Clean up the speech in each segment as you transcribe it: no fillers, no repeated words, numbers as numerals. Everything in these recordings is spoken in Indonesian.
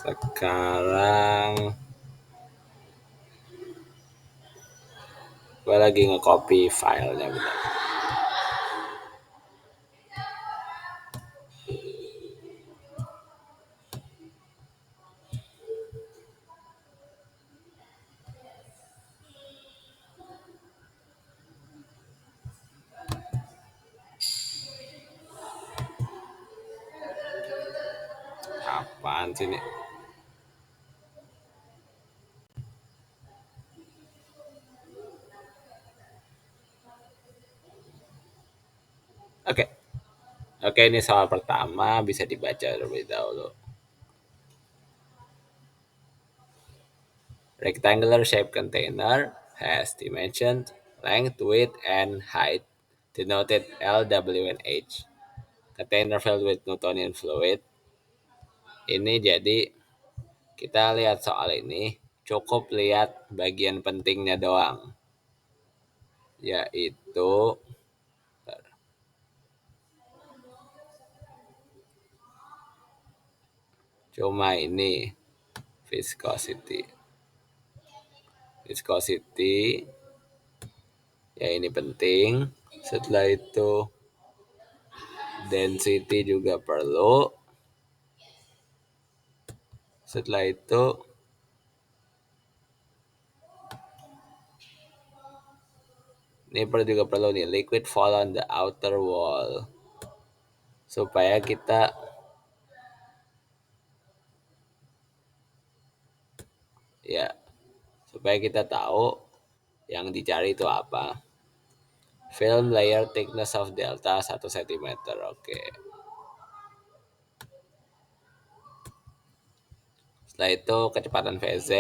Sekarang gue lagi nge-copy filenya bentar. Apaan sih ini? Oke, ini soal pertama bisa dibaca terlebih dahulu. Rectangular shaped container has dimensions length, width, and height denoted L, W, and H. Container filled with Newtonian fluid. Ini jadi kita lihat soal ini cukup lihat bagian pentingnya doang, yaitu cuma ini viscosity ya, ini penting. Setelah itu density juga perlu. Setelah itu ini juga perlu nih, liquid fall on the outer wall, supaya kita tahu yang dicari itu apa. Film layer thickness of delta 1 cm. Oke. Setelah itu kecepatan Vz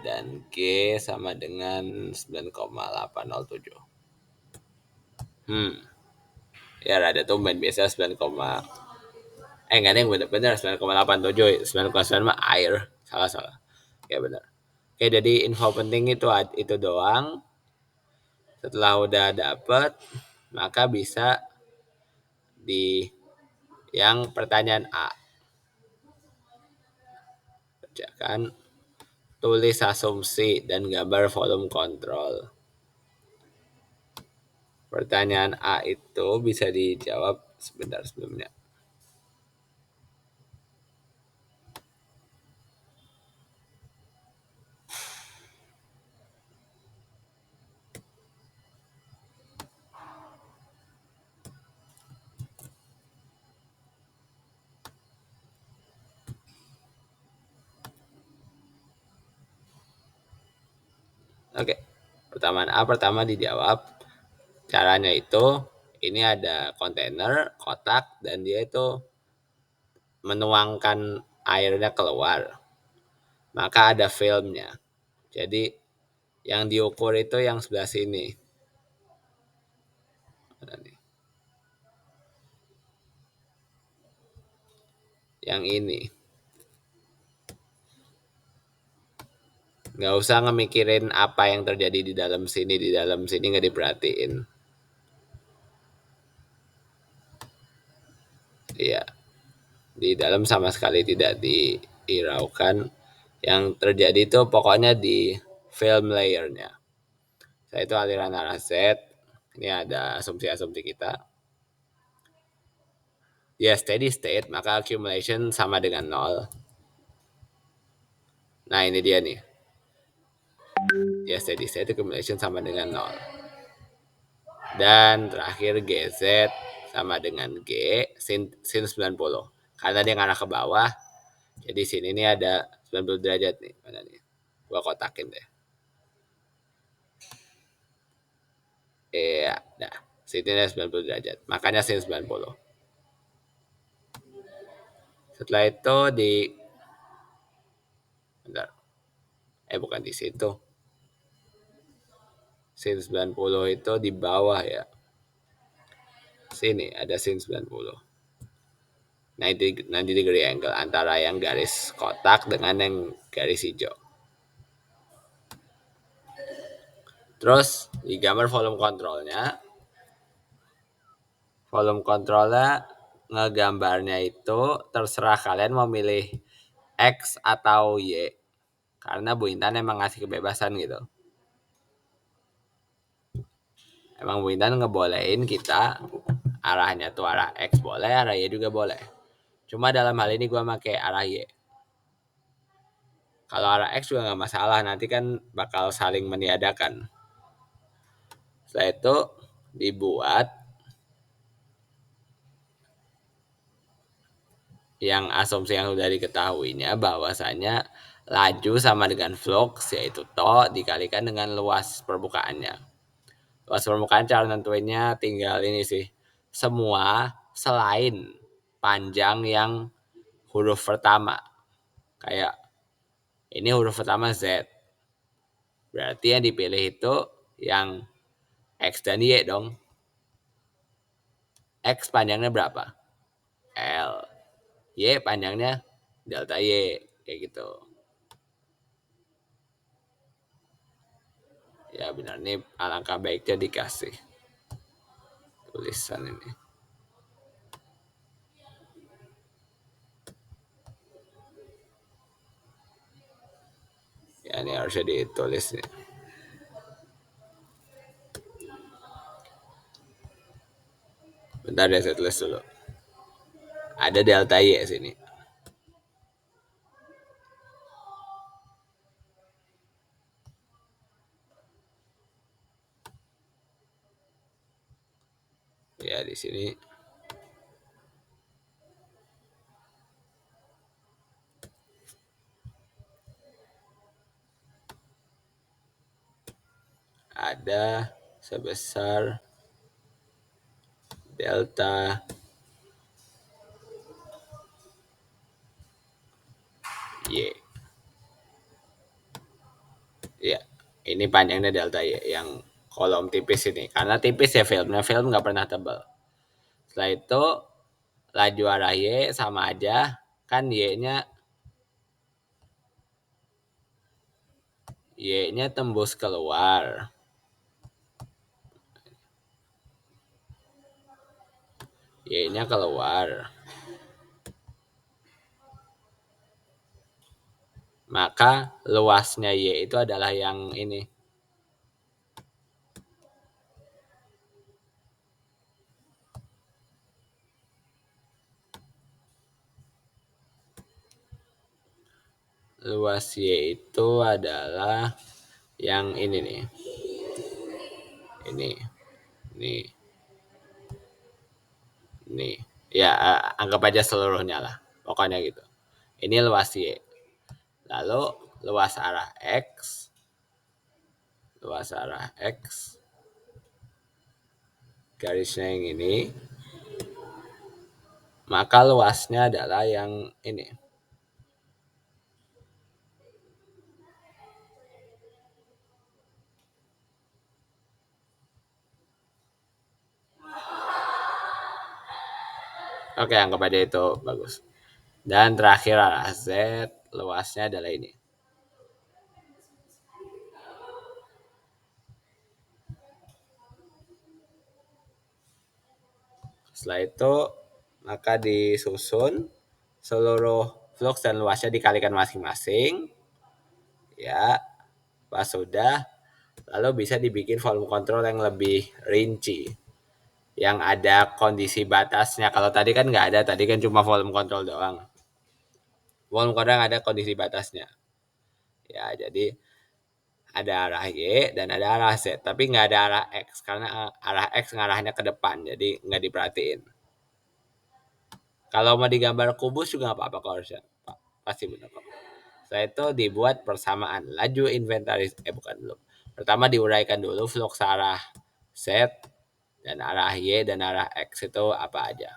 dan G sama dengan 9,807. Ya rada tumben, biasa 9, enggak ada yang bener-bener 9,87. 9,9 mah air. Salah. Ya benar. Oke, jadi info penting itu doang. Setelah udah dapet, maka bisa di yang pertanyaan A. Kerjakan, tulis asumsi dan gambar volume control. Pertanyaan A itu bisa dijawab sebentar sebelumnya. Oke, pertama dijawab. Caranya itu, ini ada kontainer, kotak, dan dia itu menuangkan airnya keluar. Maka ada filmnya. Jadi yang diukur itu yang sebelah sini. Yang ini. Nggak usah ngemikirin apa yang terjadi di dalam sini nggak diperhatiin. Iya, di dalam sama sekali tidak dihiraukan. Yang terjadi itu pokoknya di film layernya. Saya itu aliran arah Z. Ini ada asumsi kita. Ya, steady state, maka accumulation sama dengan 0. Nah, ini dia nih. Ya, steady state accumulation sama dengan 0. Dan terakhir GZ sama dengan G sin 90. Karena dia ngarah ke bawah, jadi sini nih ada 90 derajat nih. Mana nih? Gua kotakin deh. Iya, nah. Sini ada 90 derajat. Makanya sin 90. Setelah itu bentar. Bukan di situ. Sin 90 itu di bawah ya. Sini ada sin 90. 90 degree angle antara yang garis kotak dengan yang garis hijau. Terus di gambar volume controlnya ngegambarnya itu terserah kalian mau milih X atau Y. Karena Bu Intan emang ngasih kebebasan gitu. Emang Bu Intan ngebolehin kita arahnya tuh arah X boleh, arah Y juga boleh. Cuma dalam hal ini gue pakai arah Y. Kalau arah X juga nggak masalah, nanti kan bakal saling meniadakan. Setelah itu dibuat yang asumsi yang sudah diketahuinya bahwasanya laju sama dengan flux yaitu to dikalikan dengan luas permukaannya. Luas permukaan cara nentuinnya tinggal ini sih. Semua selain panjang yang huruf pertama. Kayak ini huruf pertama Z. Berarti yang dipilih itu yang X dan Y dong. X panjangnya berapa? L. Y panjangnya delta Y. Kayak gitu. Ya benar, nih alangkah baiknya dikasih tulisan ini. Ya ini harusnya ditulis nih. Bentar ya saya tulis dulu. Ada delta Y sini. Ya di sini ada sebesar delta Y. Ya, ini panjangnya delta Y yang kolom tipis ini. Karena tipis ya filmnya, film nggak pernah tebal. Setelah itu laju arah Y sama aja, kan Y-nya Y-nya tembus keluar. Y-nya keluar. Maka luasnya Y itu adalah yang ini. Luas Y itu adalah yang ini nih. Ini. Ini. Ini. Ya, anggap aja seluruhnya lah. Pokoknya gitu. Ini luas Y. Lalu luas arah X. Luas arah X. Garisnya yang ini. Maka luasnya adalah yang ini. Oke, anggap aja itu bagus. Dan terakhir arah Z, luasnya adalah ini. Setelah itu, maka disusun seluruh flux dan luasnya dikalikan masing-masing. Ya, pas sudah, lalu bisa dibikin volume control yang lebih rinci. Yang ada kondisi batasnya. Kalau tadi kan nggak ada, tadi kan cuma volume control doang. Volume control yang ada kondisi batasnya. Ya, jadi ada arah Y dan ada arah Z, tapi nggak ada arah X karena arah X ngarahnya ke depan, jadi nggak diperhatiin. Kalau mau digambar kubus juga nggak apa-apa kalau harusnya, pasti benar kok. Setelah itu dibuat persamaan laju inventaris, bukan dulu. Pertama diuraikan dulu flux arah Z dan arah Y dan arah X itu apa aja.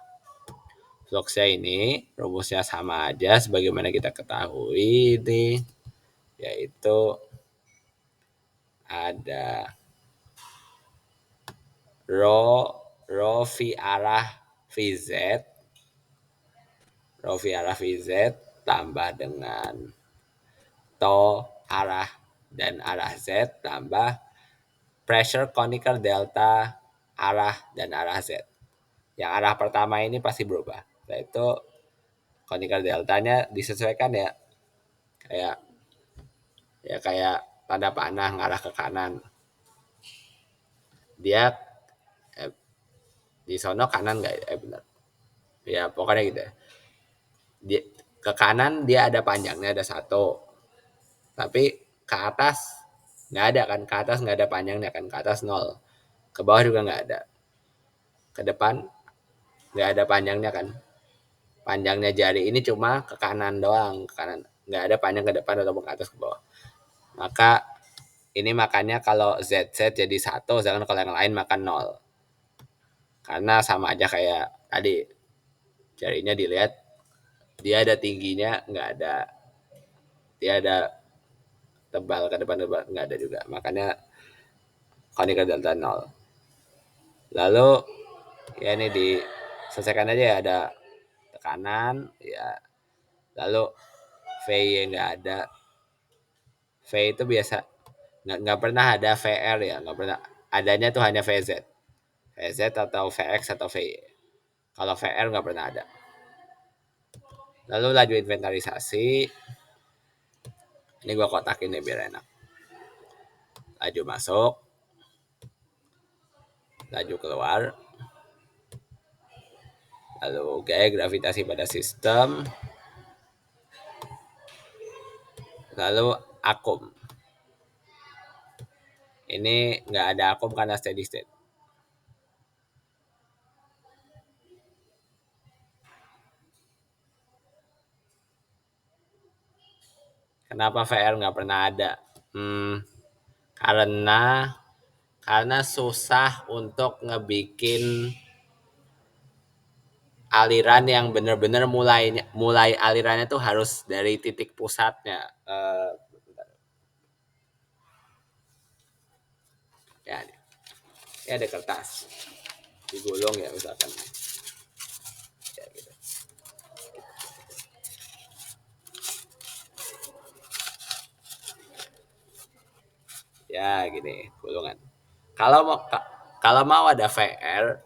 Fluxnya ini rumusnya sama aja sebagaimana kita ketahui ini, yaitu ada rho v arah VZ, rho v arah VZ tambah dengan to arah dan arah Z tambah pressure conical delta arah dan arah Z. Yang arah pertama ini pasti berubah. Nah itu conical deltanya disesuaikan ya kayak ya kayak tanda panah ngarah ke kanan, dia eh, di sono kanan nggak benar ya pokoknya gitu ya. Dia, ke kanan dia ada panjangnya ada satu, tapi ke atas nggak ada kan, ke atas nggak ada panjangnya kan, ke atas nol, ke bawah juga nggak ada, ke depan nggak ada panjangnya kan, panjangnya jari ini cuma ke kanan doang, ke kanan nggak ada panjang ke depan ataupun ke atas ke bawah. Maka ini makanya kalau ZZ jadi satu, sedangkan kalau yang lain makan nol, karena sama aja kayak tadi, jarinya dilihat dia ada tingginya nggak ada, dia ada tebal ke depan tebal nggak ada juga, makanya conical delta nol. Lalu ya ini diselesaikan aja ya, ada tekanan ya, lalu V yang nggak ada, V itu biasa nggak pernah ada VR ya, nggak pernah, adanya tuh hanya VZ, VZ atau VX atau VY, kalau VR nggak pernah ada. Lalu laju inventarisasi, ini gua kotakin nih biar enak. Laju masuk, laju keluar, lalu gaya gravitasi pada sistem, lalu akum. Ini nggak ada akum karena steady state. Kenapa VR nggak pernah ada? Karena susah untuk ngebikin aliran yang benar-benar mulai alirannya tuh harus dari titik pusatnya. Ya, ini ada kertas digulung ya misalkan. Ya, gitu. Ya gini gulungan. Kalau mau ada VR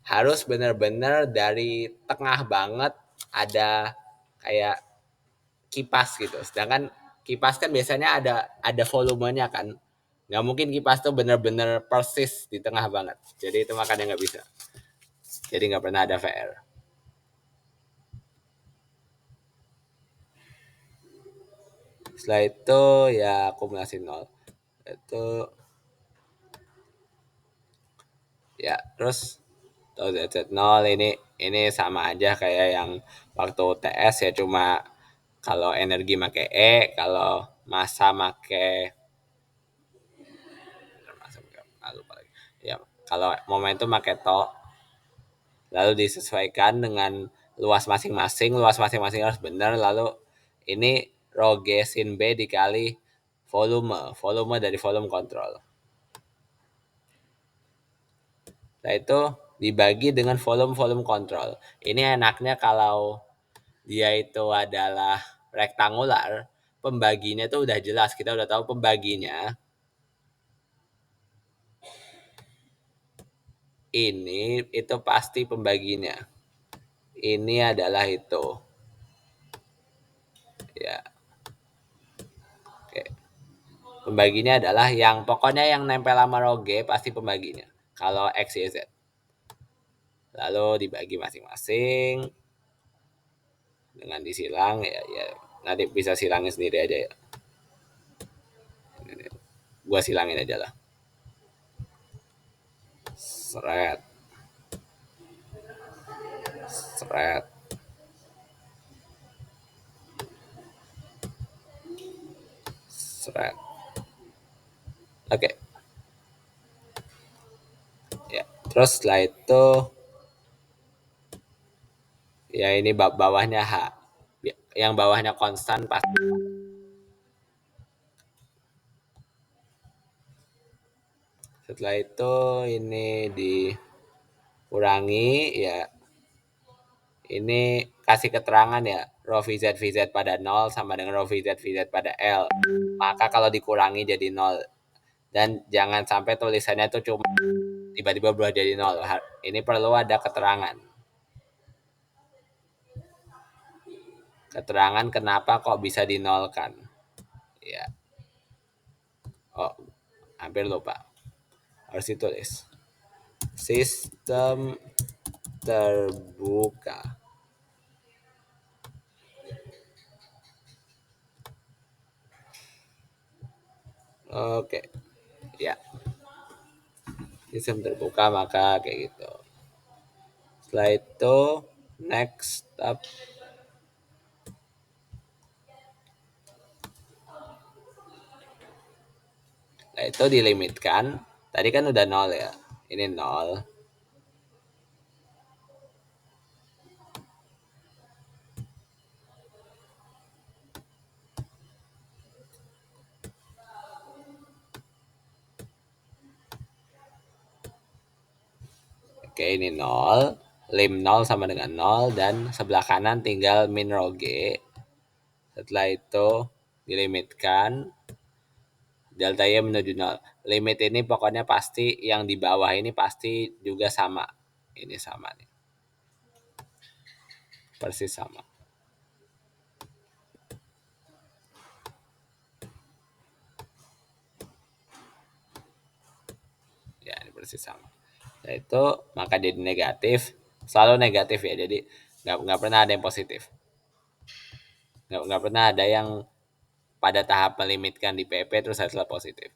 harus benar-benar dari tengah banget ada kayak kipas gitu. Sedangkan kipas kan biasanya ada volumenya kan. Nggak mungkin kipas tuh benar-benar persis di tengah banget. Jadi itu makanya nggak bisa. Jadi nggak pernah ada VR. Setelah itu ya akumulasi nol. Itu ya terus tuh Z nol ini sama aja kayak yang waktu TS ya, cuma kalau energi make E, kalau masa make lupa lagi. Ya, kalau momentum make to, lalu disesuaikan dengan luas masing-masing harus benar, lalu ini rho G sin B dikali volume dari volume kontrol. Nah itu dibagi dengan volume kontrol. Ini enaknya kalau dia itu adalah rektangular, pembaginya tuh udah jelas, kita udah tahu pembaginya. Ini itu pasti pembaginya. Ini adalah itu. Ya. Oke. Pembaginya adalah yang pokoknya yang nempel sama roge pasti pembaginya. Kalau X, Y, Z. Lalu dibagi masing-masing dengan disilang ya nanti bisa silangin sendiri aja ya. Gua silangin aja lah. Seret. Seret. Seret. Oke. Ya, terus setelah itu ya ini bawahnya H. Yang bawahnya konstan pasti. Setelah itu ini dikurangi ya. Ini kasih keterangan ya, rho VZ pada 0 sama dengan rho VZ pada L. Maka kalau dikurangi jadi 0. Dan jangan sampai tulisannya tuh cuma tiba-tiba berubah jadi 0. Ini perlu ada keterangan. keterangan kenapa kok bisa dinolkan. Ya, oh, hampir lupa. Harus ditulis. Sistem terbuka. Oke, ya. Sistem terbuka maka kayak gitu. Setelah itu next up, nah itu dilimitkan. Tadi kan udah nol ya. Ini nol. Oke, ini nol. Lim nol sama dengan nol dan sebelah kanan tinggal min rho G. Setelah itu dilimitkan delta Y menuju nol. Limit ini pokoknya pasti yang di bawah ini pasti juga sama. Ini sama nih. Persis sama. Ya, ini persis sama. Nah, itu maka jadi negatif. Selalu negatif ya. Jadi nggak pernah ada yang positif. Nggak pernah ada yang pada tahap melimitkan di PP terus hasilnya positif.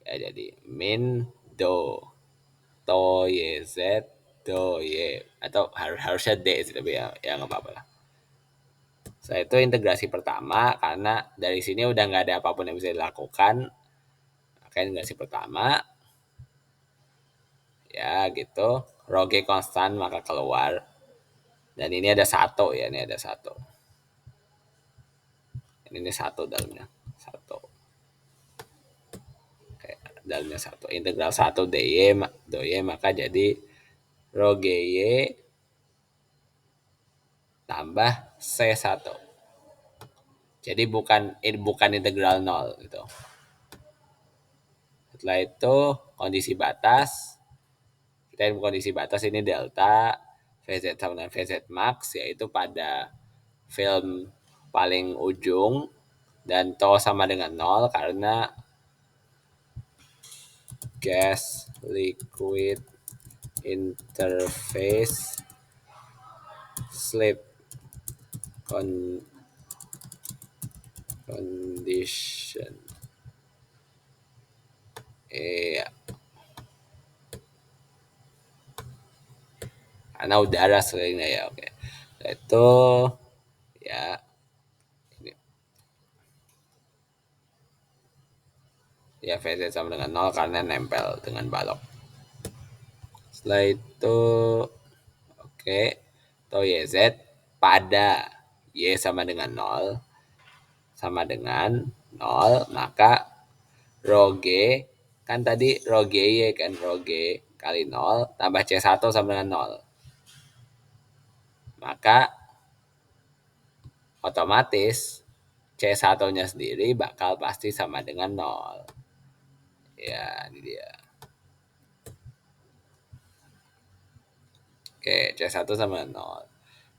Ya, jadi min do to y z do y atau harusnya d sih tapi ya nggak apa-apa lah. Setelah itu integrasi pertama karena dari sini udah nggak ada apapun yang bisa dilakukan. Makanya integrasi pertama ya gitu. Roge konstan maka keluar. Dan ini ada satu ya, ini ada satu. Ini satu dalamnya. Satu. Oke, dalamnya satu. Integral satu dy maka jadi rho gy tambah C1. Jadi bukan integral nol gitu. Setelah itu kondisi batas. Kita yang kondisi batas ini delta Vz sama dengan Vz max yaitu pada film paling ujung dan to sama dengan nol karena gas liquid interface slip condition. Iya. Karena udara seringnya ya, oke. Itu ya ini ya VZ sama dengan nol karena nempel dengan balok. Setelah itu oke, to YZ pada Y sama dengan nol sama dengan nol maka rho G kan tadi rho G Y kan rho G kali nol tambah C1 sama dengan nol. Maka otomatis C1-nya sendiri bakal pasti sama dengan nol. Ya, ini dia. Oke, C1 sama nol.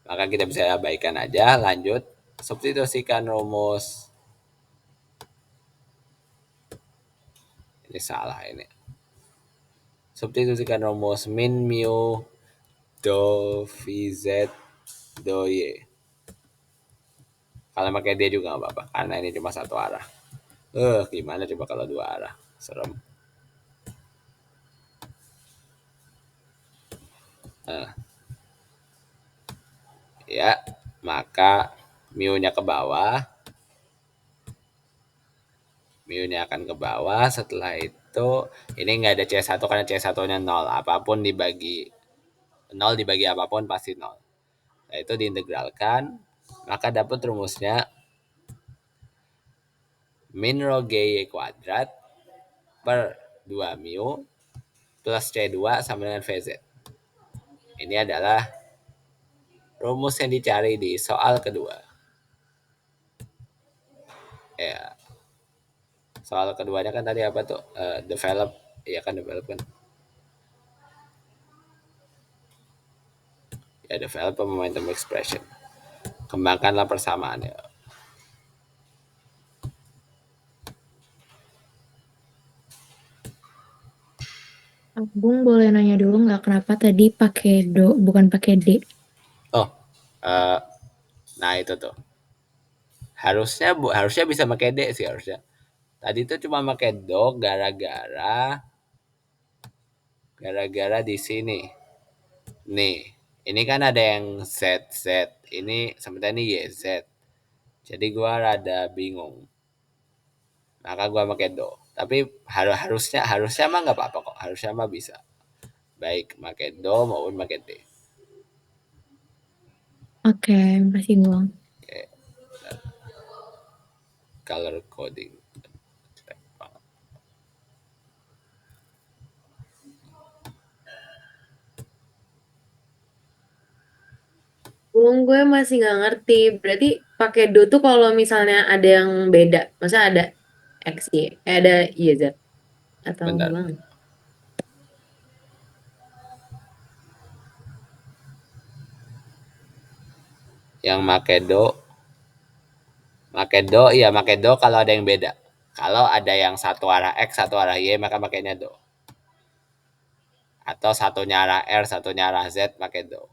Maka kita bisa abaikan aja, lanjut. Substitusikan rumus. Ini salah ini. Substitusikan rumus min mu do vz do y. Kalau pakai dia juga nggak apa-apa, karena ini cuma satu arah. Gimana coba kalau dua arah? Serem. Ya, maka mu-nya ke bawah. Mu-nya akan ke bawah. Setelah itu, ini nggak ada C1 karena C1-nya 0. Apapun dibagi 0 dibagi apapun pasti 0. Nah, itu diintegralkan. Maka dapat rumusnya min rho G kuadrat per 2 mu plus C2 sama dengan Vz. Ini adalah rumus yang dicari di soal kedua. Ya. Soal keduanya kan tadi apa tuh? Develop. Iya kan develop kan. Ya, develop a momentum expression. Kembangkanlah persamaannya. Bung boleh nanya dulu nggak kenapa tadi pakai do bukan pakai D? Oh, eh, nah itu tuh. Harusnya bisa pakai D sih harusnya. Tadi tuh cuma pakai do gara-gara di sini. Nih, ini kan ada yang Z, ini sementara ini YZ. Jadi gua rada bingung. Maka gua pakai do. Tapi harusnya mah nggak apa-apa kok. Harusnya mah bisa. Baik pakai do maupun pakai D. Oke, makasih Bung. Oke, color coding. Bung, gue masih nggak ngerti. Berarti pakai do tuh kalau misalnya ada yang beda. Masa ada X, Y, ada Y, Z. Atau Bentar. gimana? Yang make do kalau ada yang beda. Kalau ada yang satu arah X, satu arah Y, maka makainya do. Atau satunya arah R, satunya arah Z, pakai do.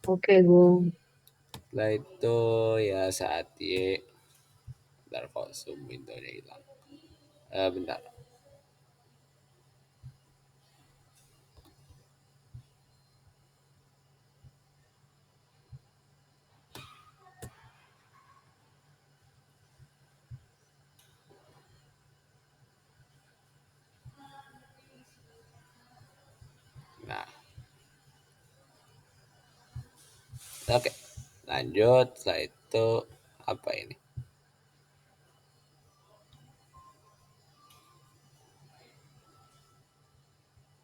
Oke, Bung. Setelah itu ya saat Y, bentar kok zoom windownya hilang. Bentar. Nah, oke. Lanjut, setelah itu apa ini?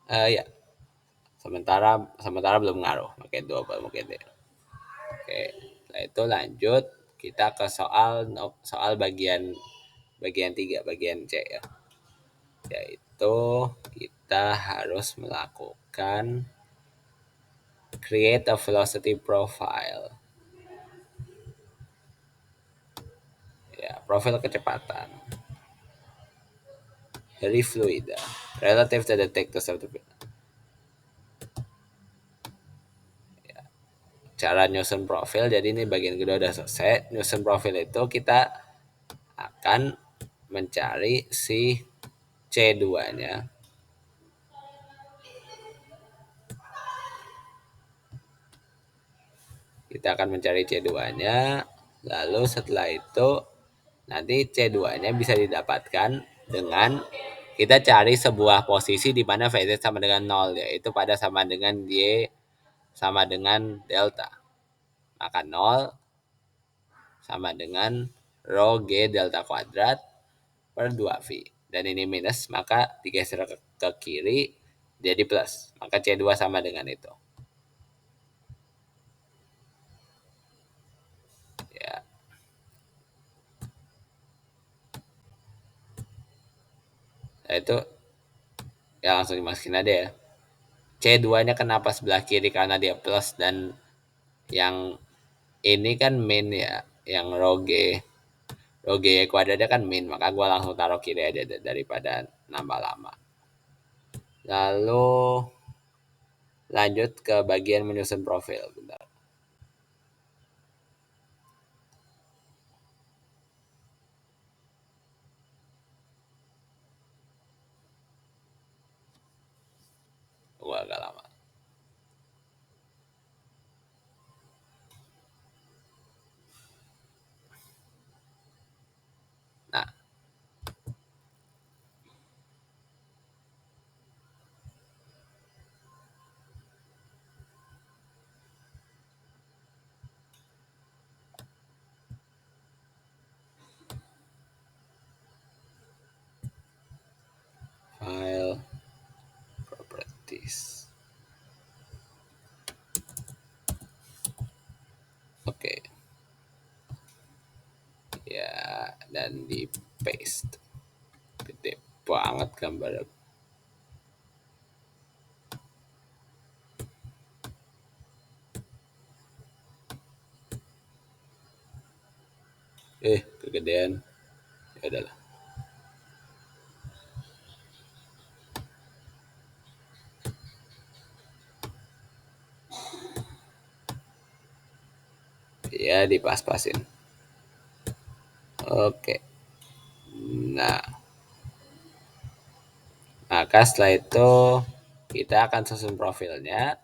Ya, sementara sementara belum ngaruh pakai do apa pakai D. Oke, setelah itu lanjut kita ke soal bagian bagian 3, bagian C ya. Yaitu kita harus melakukan create a velocity profile. Ya, profil kecepatan dari fluida relative to the thickness of the fluid. Cara nyusun profil, jadi ini bagian kedua udah selesai. Nyusun profil itu kita akan mencari si C2-nya. Kita akan mencari C2-nya. Lalu setelah itu nanti C2-nya bisa didapatkan dengan kita cari sebuah posisi di mana VZ sama dengan 0, yaitu pada sama dengan Y sama dengan delta. Maka 0 sama dengan rho G delta kuadrat per 2V. Dan ini minus, maka digeser ke kiri jadi plus. Maka C2 sama dengan itu. Ya, nah itu ya langsung dimasukin aja ya. C2-nya kenapa sebelah kiri karena dia plus dan yang ini kan min ya, yang rho G. Rho G kuadratnya kan min, maka gue langsung taruh kiri aja daripada nambah lama. Lalu lanjut ke bagian menyusun profil. Bentar. Gue agak lama. Nah, file properties. Oke. Ya, dan di paste. Gede banget gambar. Kegedean. Ya udahlah. Ya dipas-pasin. Oke. Nah, maka setelah itu kita akan susun profilnya.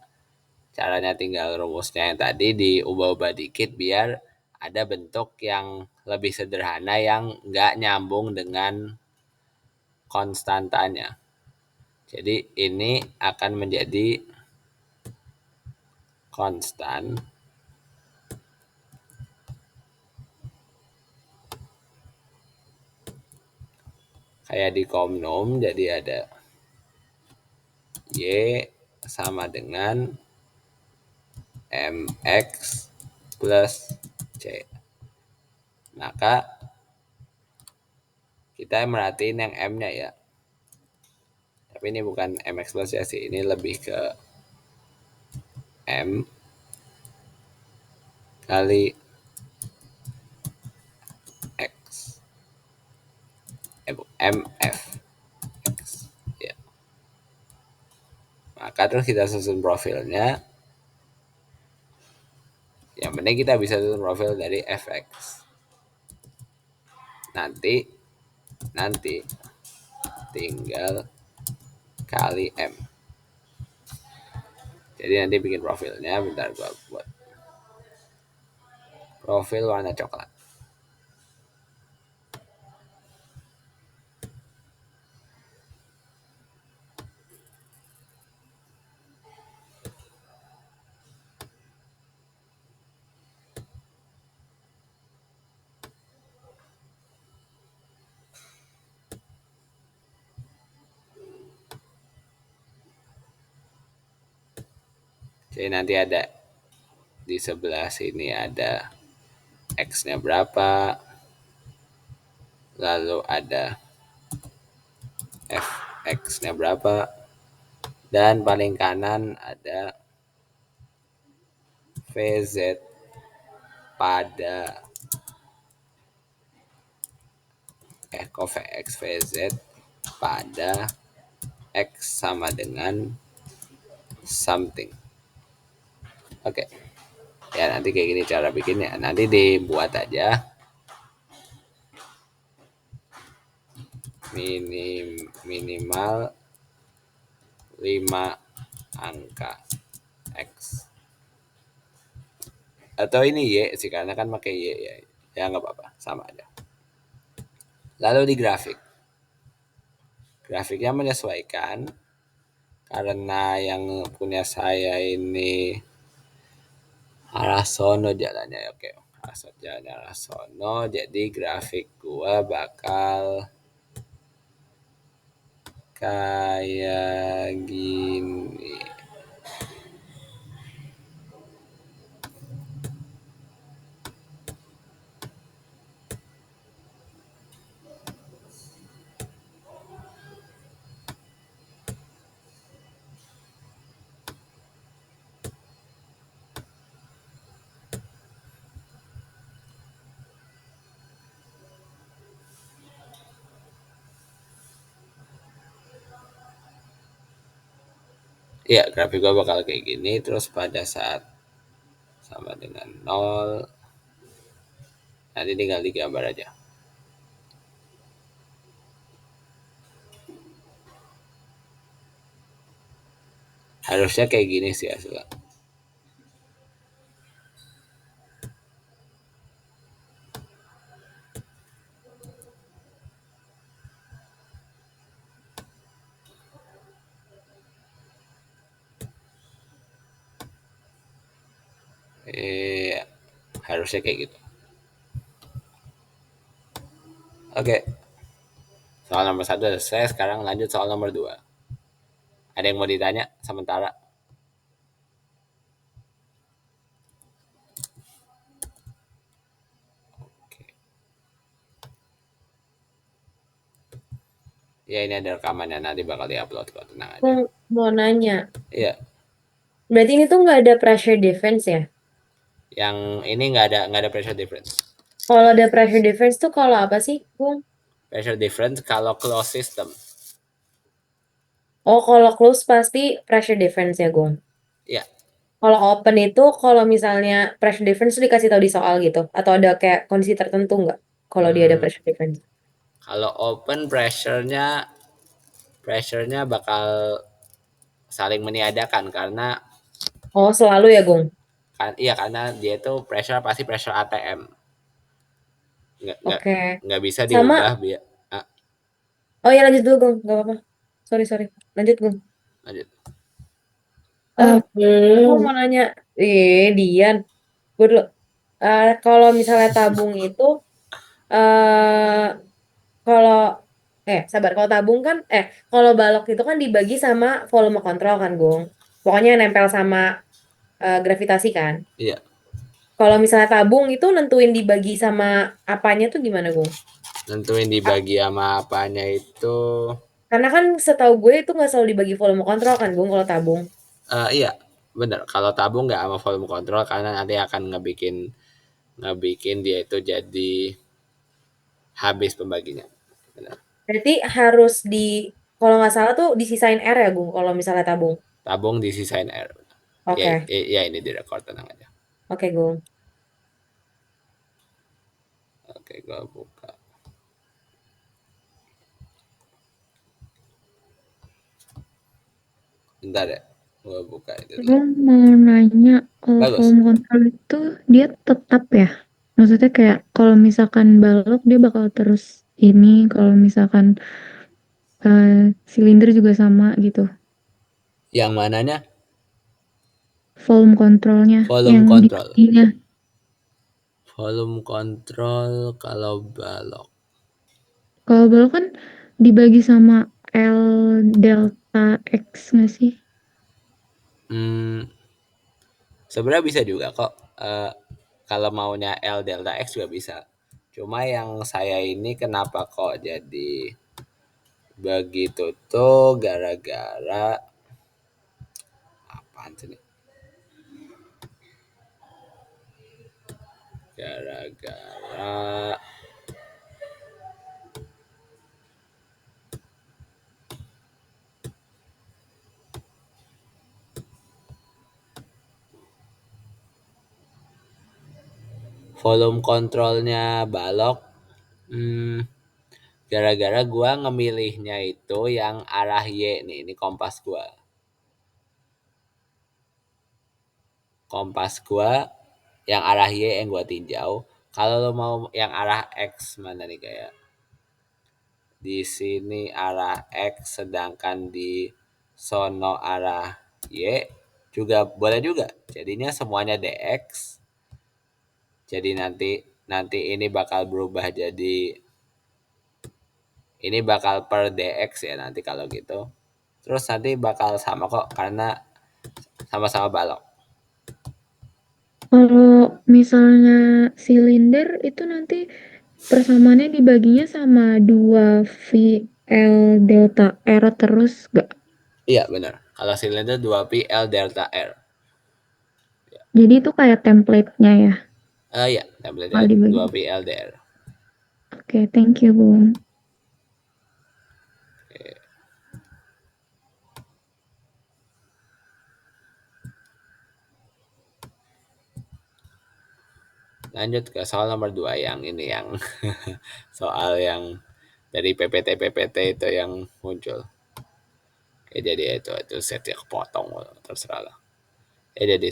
Caranya tinggal rumusnya yang tadi diubah-ubah dikit biar ada bentuk yang lebih sederhana yang nggak nyambung dengan konstantanya. Jadi ini akan menjadi konstan kayak di Komnom, jadi ada Y sama dengan MX plus C. Maka kita merhatiin yang M-nya ya. Tapi ini bukan MX plus ya sih, ini lebih ke M kali X. MF X. Ya. Maka terus kita susun profilnya. Yang penting kita bisa susun profil dari fx. Nanti tinggal kali M. Jadi nanti bikin profilnya, bentar gua buat profil warna coklat. Jadi nanti ada di sebelah sini ada X-nya berapa, lalu ada fx-nya berapa, dan paling kanan ada vz pada kok vx vz pada x sama dengan something. Oke. Ya nanti kayak gini cara bikinnya. Nanti dibuat aja minimal 5 angka X. Atau ini Y sih karena kan pakai Y ya. Ya nggak apa-apa, sama aja. Lalu di grafik. Grafiknya menyesuaikan karena yang punya saya ini arah sono jalannya. Oke, jalannya arah sono, jadi grafik gua bakal kayak gini. Ya, grafik gua bakal kayak gini. Terus pada saat sama dengan 0, nanti tinggal digambar aja. Harusnya kayak gini sih hasilnya. Harusnya kayak gitu. Oke. Soal nomor 1 selesai, sekarang lanjut soal nomor 2. Ada yang mau ditanya sementara? Oke. Ya ini ada rekamannya, nanti bakal diupload kok, tenang aja. Aku mau nanya. Iya. Berarti ini tuh nggak ada pressure difference ya? Yang ini nggak ada pressure difference. Kalau ada pressure difference tuh kalau apa sih, Bung? Pressure difference kalau closed system. Oh, kalau close pasti pressure difference ya, Gung. Ya, Kalau open itu kalau misalnya pressure difference tuh dikasih tahu di soal gitu atau ada kayak kondisi tertentu nggak kalau dia ada hmm, pressure difference? kalau open pressure-nya bakal saling meniadakan karena Oh, selalu ya, Gung. kan iya karena dia itu pasti pressure ATM. Nggak nggak Oke. nggak bisa diubah Sama, biar ah, oh ya lanjut dulu, Gung. Gak apa-apa. Sorry, sorry. Lanjut, Gung. lanjut. Aku mau nanya, Dian, gue dulu. Kalau misalnya tabung itu, eh kalau, sabar, kalau tabung kan, kalau balok itu kan dibagi sama volume kontrol kan, Gung. Pokoknya nempel sama gravitasi kan. Iya, Kalau misalnya tabung itu nentuin dibagi sama apanya tuh gimana, Gung? nentuin A- dibagi sama apanya itu. Karena kan setahu gue itu nggak selalu dibagi volume kontrol kan, Gung, kalau tabung. Iya, bener. Kalau tabung nggak sama volume kontrol karena nanti akan ngebikin ngebikin dia itu jadi habis pembaginya. Bener. Berarti harus kalau nggak salah tuh disisain R ya, Gung, kalau misalnya tabung. Tabung disisain air. Ya, Oke, ya ini direkord tenang aja. oke, Gung. Oke, gua buka. Bentar ya, gua buka itu dulu. Gue mau nanya, kalau Bagus. volume kontrol itu dia tetap ya? Maksudnya kayak kalau misalkan balok dia bakal terus ini, kalau misalkan silinder juga sama gitu. Yang mananya? Volume kontrolnya Volume yang di control. kakinya. Volume control kalau balok. Kalau balok kan dibagi sama L delta X nggak sih? Hmm, sebenarnya bisa juga kok. Kalau maunya L delta X juga bisa. Cuma yang saya ini kenapa kok jadi begitu tuh gara-gara apaan sih nih? Gara-gara volume kontrolnya balok. Hmm, gara-gara gua ngemilihnya itu yang arah Y nih, ini kompas gua. Kompas gua yang arah Y yang gua tinjau. Kalau lo mau yang arah X mana nih kayak di sini arah X sedangkan di sono arah Y juga boleh juga. Jadinya semuanya DX. Jadi nanti nanti ini bakal berubah jadi ini bakal per DX ya nanti kalau gitu. Terus nanti bakal sama kok karena sama-sama balok. Kalau misalnya silinder itu nanti persamaannya dibaginya sama 2 VL delta R terus gak? Iya benar. Kalau silinder 2 pi L delta R. Jadi itu kayak template-nya ya, Iya, template kalau dibagi. 2 pi LDR. Oke, thank you, Bung. Lanjut ke soal nomor 2 yang ini yang soal yang dari PPT itu yang muncul. Oke, jadi itu setnya kepotong terserah lah. Jadi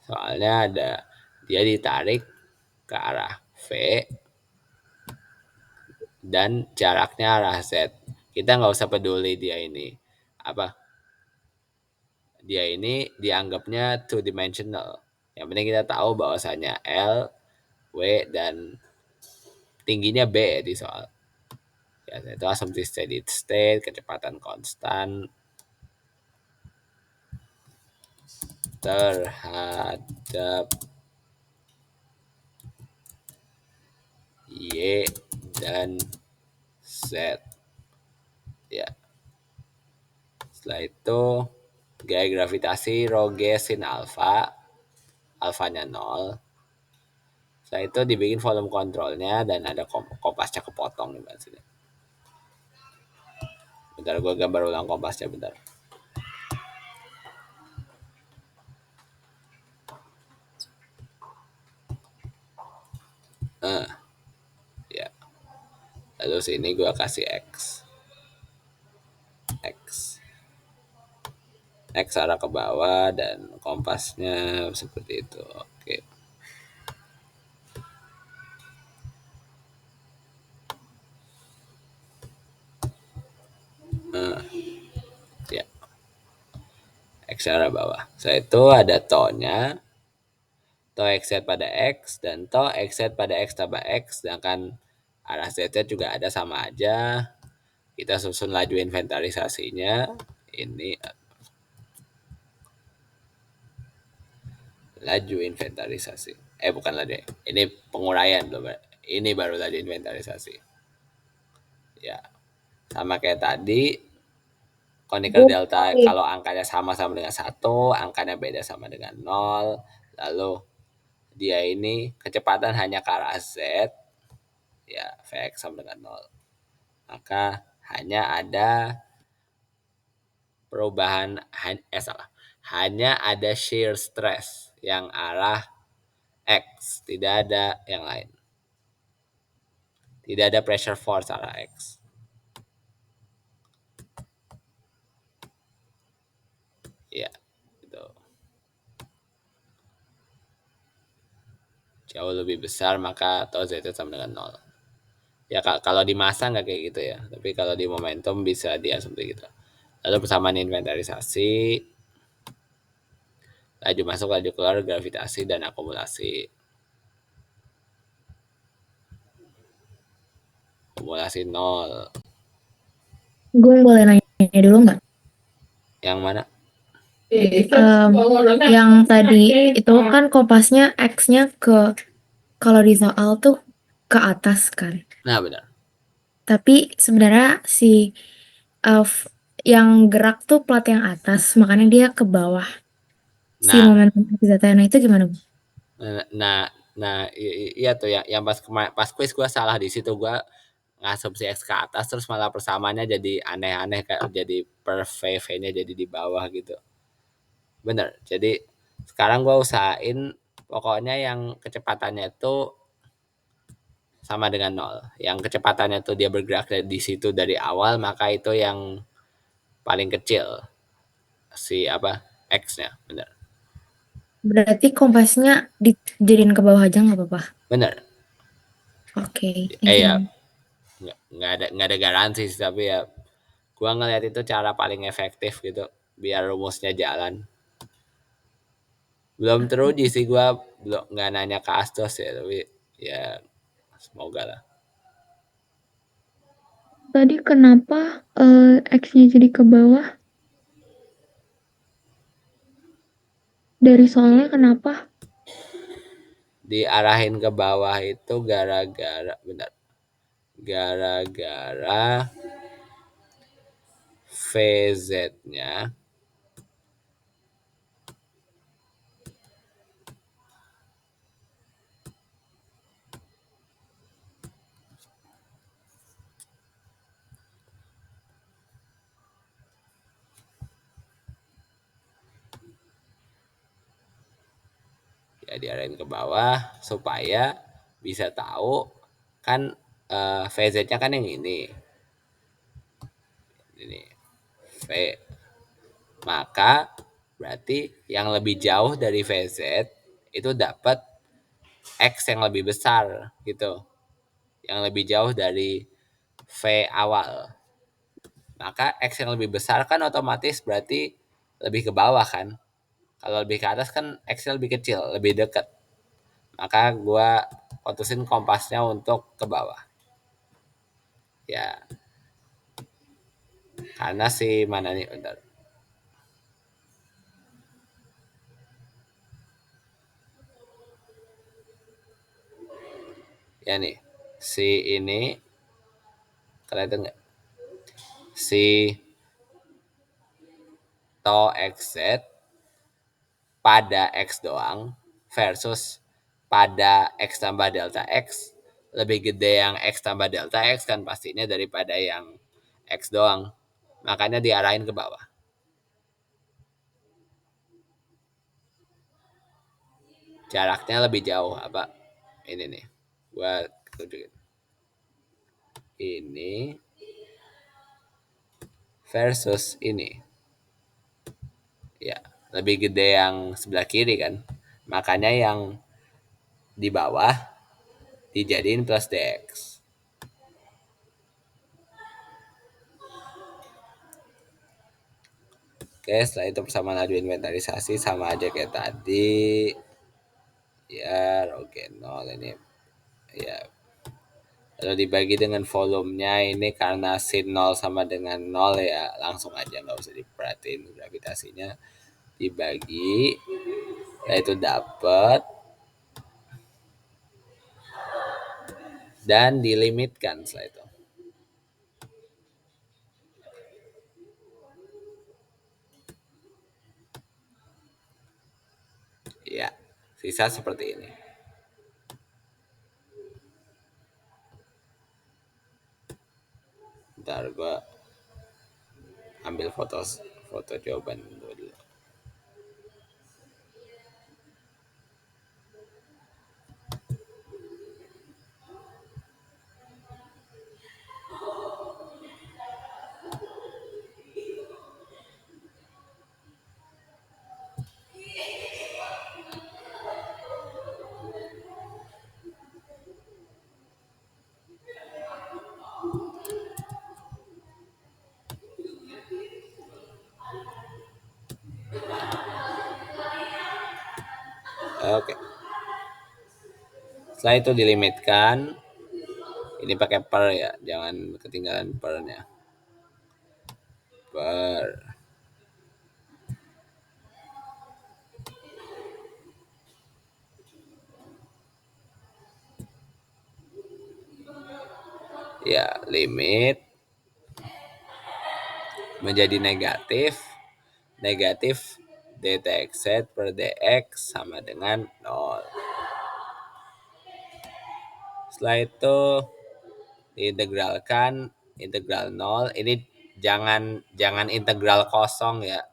soalnya ada dia ditarik ke arah V dan jaraknya arah Z. Kita nggak usah peduli dia ini apa dia ini dianggapnya two dimensional. Yang penting kita tahu bahwasanya L, W dan tingginya B di soal. Ya, itu asumsi steady state, kecepatan konstan terhadap Y dan Z. Ya, setelah itu gaya gravitasi rho G sin alpha alfanya 0. Setelah itu dibikin volume kontrolnya dan ada kompasnya kepotong nih maksudnya. Bentar gue gambar ulang kompasnya bentar. Ya. Lalu sini gue kasih X. X arah ke bawah dan kompasnya seperti itu. Oke. Ya. X arah bawah. Setelah itu ada to-nya. To XZ pada X dan to XZ pada X tambah X. Sedangkan arah ZZ juga ada sama aja. Kita susun laju inventarisasinya. Ini laju inventarisasi. Bukan laju. Ini penguraian belum. Ini baru laju inventarisasi. Ya. Sama kayak tadi, conical delta kalau angkanya sama dengan 1, angkanya beda sama dengan 0. Lalu dia ini kecepatan hanya ke arah Z. Ya, Vx sama dengan 0. Maka hanya ada perubahan hanya ada shear stress yang arah X, tidak ada yang lain. Tidak ada pressure force arah X. Ya, gitu. Jauh lebih besar maka tau Z sama dengan 0. Ya kalau di massa nggak kayak gitu ya, tapi kalau di momentum bisa diasumsi gitu. Lalu persamaan inventarisasi, laju masuk, laju keluar, gravitasi, dan akumulasi. Akumulasi 0. Gue boleh nanya dulu nggak? Yang mana? Yang tadi itu kan kompasnya X-nya kalau di soal tuh ke atas kan. Nah benar. Tapi sebenarnya si yang gerak tuh plat yang atas, makanya dia ke bawah. Si Nah, momentum X-nya itu gimana, Bu? iya tuh yang pas quiz gue salah di situ, gue ngasumsi X ke atas terus malah persamaannya jadi aneh-aneh kayak jadi per V-nya jadi di bawah gitu. Bener. Jadi sekarang gue usahain pokoknya yang kecepatannya itu sama dengan 0. Yang kecepatannya tuh dia bergerak di situ dari awal, maka itu yang paling kecil si X-nya. Bener. Berarti kompasnya dijadiin ke bawah aja nggak apa-apa? Bener. Oke, thank Ya you. nggak ada garansi sih, tapi ya gua ngeliat itu cara paling efektif gitu biar rumusnya jalan. Belum teruji sih, gua belum nggak nanya ke Astos ya, tapi ya semoga lah. Tadi kenapa X-nya jadi ke bawah? Dari soalnya kenapa? Diarahin ke bawah itu gara-gara VZ-nya ya diarahin ke bawah supaya bisa tahu kan, VZ-nya kan yang ini V, maka berarti yang lebih jauh dari VZ itu dapat X yang lebih besar gitu, yang lebih jauh dari V awal. Maka X yang lebih besar kan otomatis berarti lebih ke bawah kan. Kalau lebih ke atas kan X lebih kecil, lebih dekat. Maka gue putusin kompasnya untuk ke bawah. Ya, karena si mana nih, bentar. Ya nih, si ini kelihatan nggak? Si to XZ pada X doang versus pada X tambah delta X, lebih gede yang X tambah delta X kan pastinya daripada yang X doang. Makanya diarahin ke bawah. Jaraknya lebih jauh apa? Ini nih. Buat tunjukin. Ini versus ini. Ya, lebih gede yang sebelah kiri kan. Makanya yang di bawah dijadiin plus dx. Oke, setelah itu persamaan adu inventarisasi sama aja kayak tadi. Ya, oke, nol ini. Ya, lalu dibagi dengan volumenya ini karena sin 0 sama dengan 0 ya langsung aja nggak usah diperhatiin gravitasinya. Dibagi, nah itu dapat dan dilimitkan setelah itu. Ya, sisa seperti ini. Ntar gue ambil foto jawaban gue dulu. Oke. Setelah itu dilimitkan. Ini pakai per ya, jangan ketinggalan pernya. Per. Ya, limit menjadi negatif. Negatif dtx per dx sama dengan 0. Setelah itu diintegralkan integral 0. Ini jangan integral kosong ya.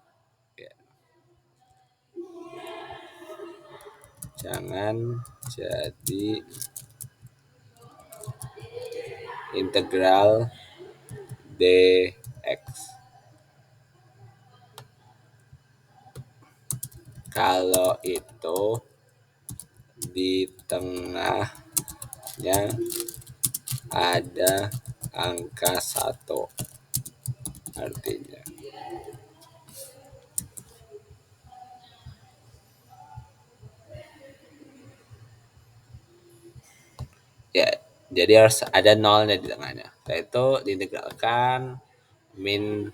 Jangan jadi integral dx. Kalau itu di tengahnya ada angka 1. Artinya ya, jadi harus ada nolnya di tengahnya. Setelah itu diintegralkan min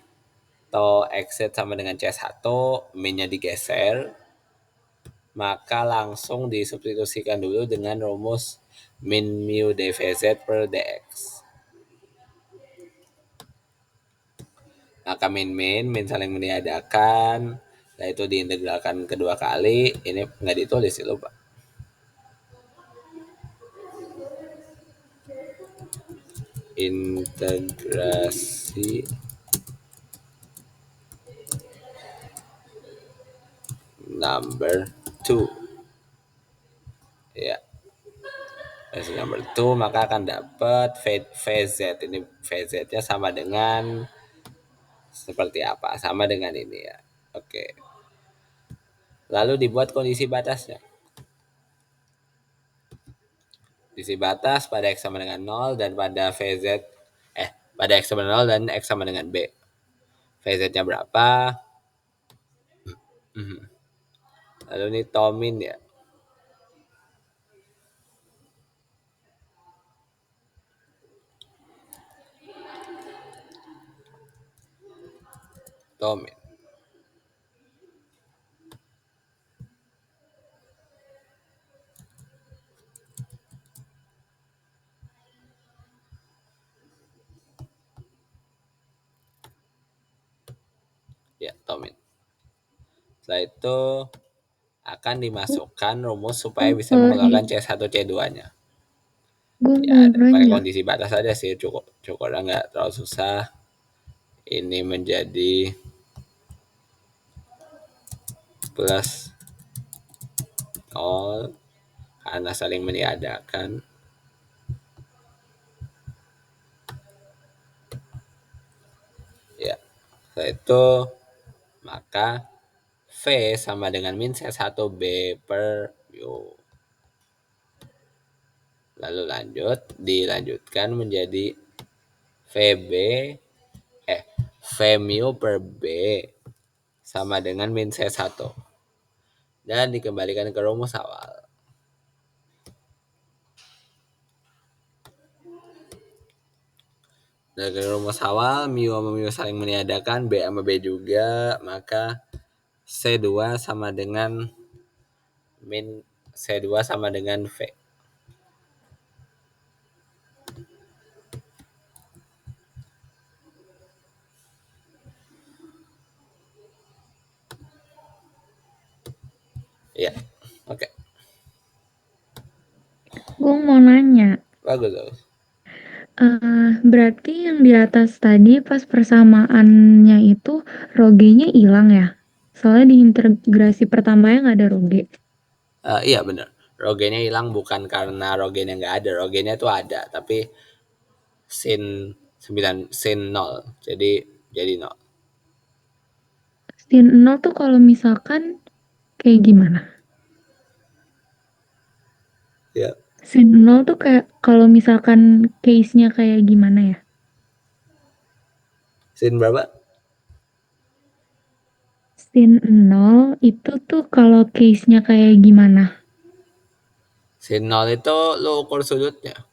tau x sama dengan C1, minnya digeser, maka langsung disubstitusikan dulu dengan rumus min mu dvz per dx. Maka min saling meniadakan, nah itu diintegralkan kedua kali, ini nggak ditulis sih lupa. Integrasi number 2 ya, versi number 2 maka akan dapat VZ. Ini VZ nya sama dengan seperti apa, sama dengan ini ya. Oke, lalu dibuat kondisi batasnya. Kondisi batas pada X sama dengan 0 dan pada VZ pada X sama 0 dan X sama dengan B. VZ nya berapa? Lalu ini Tomin ya. Tomin. Ya, Tomin. Setelah itu akan dimasukkan rumus supaya bisa Oh, mengeluarkan C1 C2-nya. gue Ya mau pakai nanya. kondisi batas saja sih, cukup nggak terlalu susah. Ini menjadi plus 0 karena saling meniadakan. Ya, setelah itu maka V sama dengan min C1B per mu. Lalu dilanjutkan menjadi VB V mu per B sama dengan min C1 dan dikembalikan ke rumus awal. Dari rumus awal mu sama mu saling meniadakan, B sama B juga, maka C2 sama dengan min C2 sama dengan V. Ya, oke. Gue mau nanya. Bagus. Berarti yang di atas tadi pas persamaannya itu rogenya hilang ya? Soalnya di integrasi pertamanya nggak ada roge. Iya benar. Rogennya hilang bukan karena rogennya nggak ada. Rogennya itu ada, tapi sin 9 sin 0. Jadi 0. Sin 0 tuh kalau misalkan kayak gimana? Ya. Sin 0 tuh kayak kalau misalkan case-nya kayak gimana ya? Sin berapa? Sin 0 itu tuh kalau case-nya kayak gimana? Sin 0 itu lu ukur sudutnya.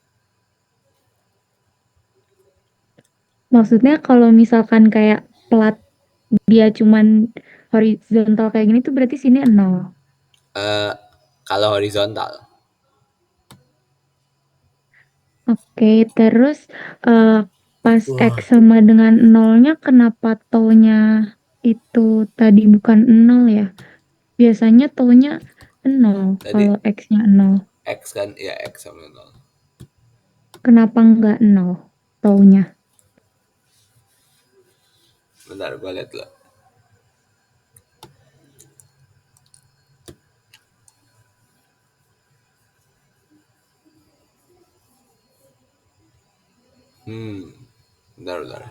Maksudnya kalau misalkan kayak plat dia cuman horizontal kayak gini tuh berarti sini 0. Eh kalau horizontal. Oke, terus eh, pas X Wah. sama dengan nolnya kenapa taunya itu tadi bukan 0 ya? Biasanya taunya 0 Tadi kalau X-nya 0. X kan, ya X sama 0. Kenapa nggak 0 taunya? Bentar gue liat dulu. Bentar.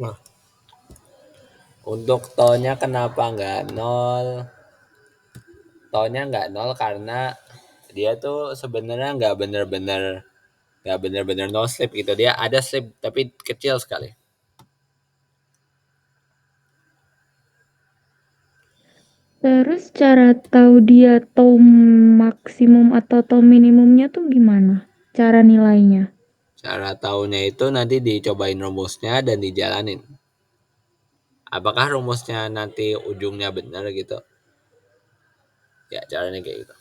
Wah. Untuk tolnya kenapa nggak 0? Tolnya nggak 0 karena dia tuh sebenarnya nggak bener-bener no slip gitu. Dia ada slip tapi kecil sekali. Terus cara tahu dia tau maksimum atau tau minimumnya tuh gimana? Cara nilainya? Cara tahunya itu nanti dicobain rumusnya dan dijalanin. Apakah rumusnya nanti ujungnya benar gitu? Ya caranya kayak gitu.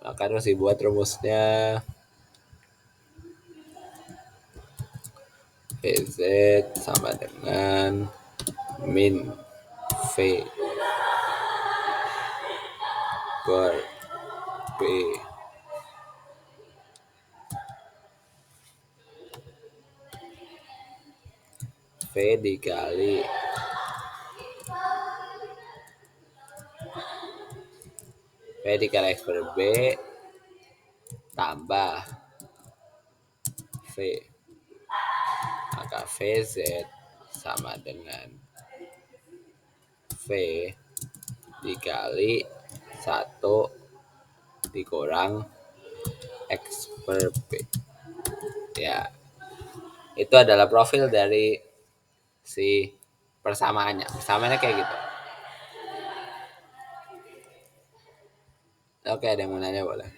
Maka harus dibuat rumusnya VZ sama dengan min V per B V dikali X per B tambah V, maka VZ sama dengan V dikali 1 dikurang X per B. Ya, itu adalah profil dari si persamaannya. Persamaannya kayak gitu. Oke, ada yang mau nanya boleh.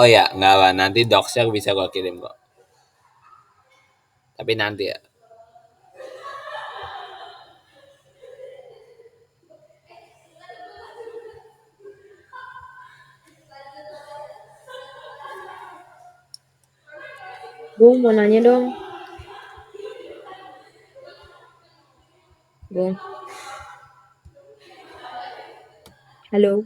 Oh ya, nggak apa, nanti docsnya bisa gua kirim kok. Tapi nanti ya. Gung mau nanya dong. Gung. Halo.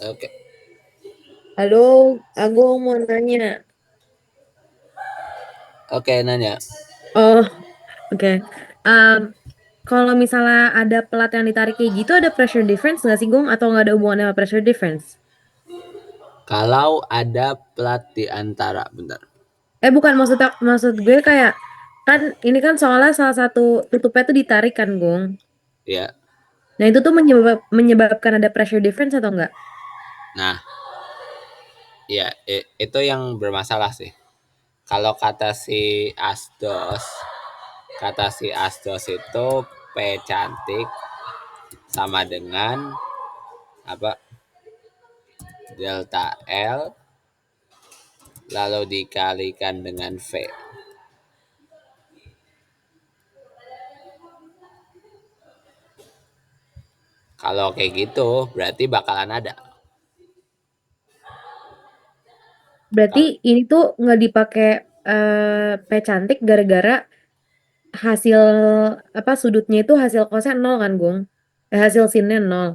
Oke. Halo, aku mau nanya. Oke, nanya. Oh, oke. Em, kalau misalnya ada pelat yang ditarik kayak gitu, ada pressure difference nggak sih, Gung? Atau nggak ada hubungannya sama pressure difference? Kalau ada plat di antara, bentar. Bukan, maksud gue kayak kan ini kan soalnya salah satu tutupnya tuh ditarik kan, Gung. Ya. Nah, itu tuh menyebabkan ada pressure difference atau enggak? Nah, ya itu yang bermasalah sih. Kalau kata si Asdos itu P cantik sama dengan apa? Delta L lalu dikalikan dengan V. Kalau kayak gitu berarti bakalan ada. Berarti Kalau ini tuh nggak dipakai P cantik gara-gara hasil apa sudutnya itu hasil kosen nol kan, Gung? Hasil sinnya nol.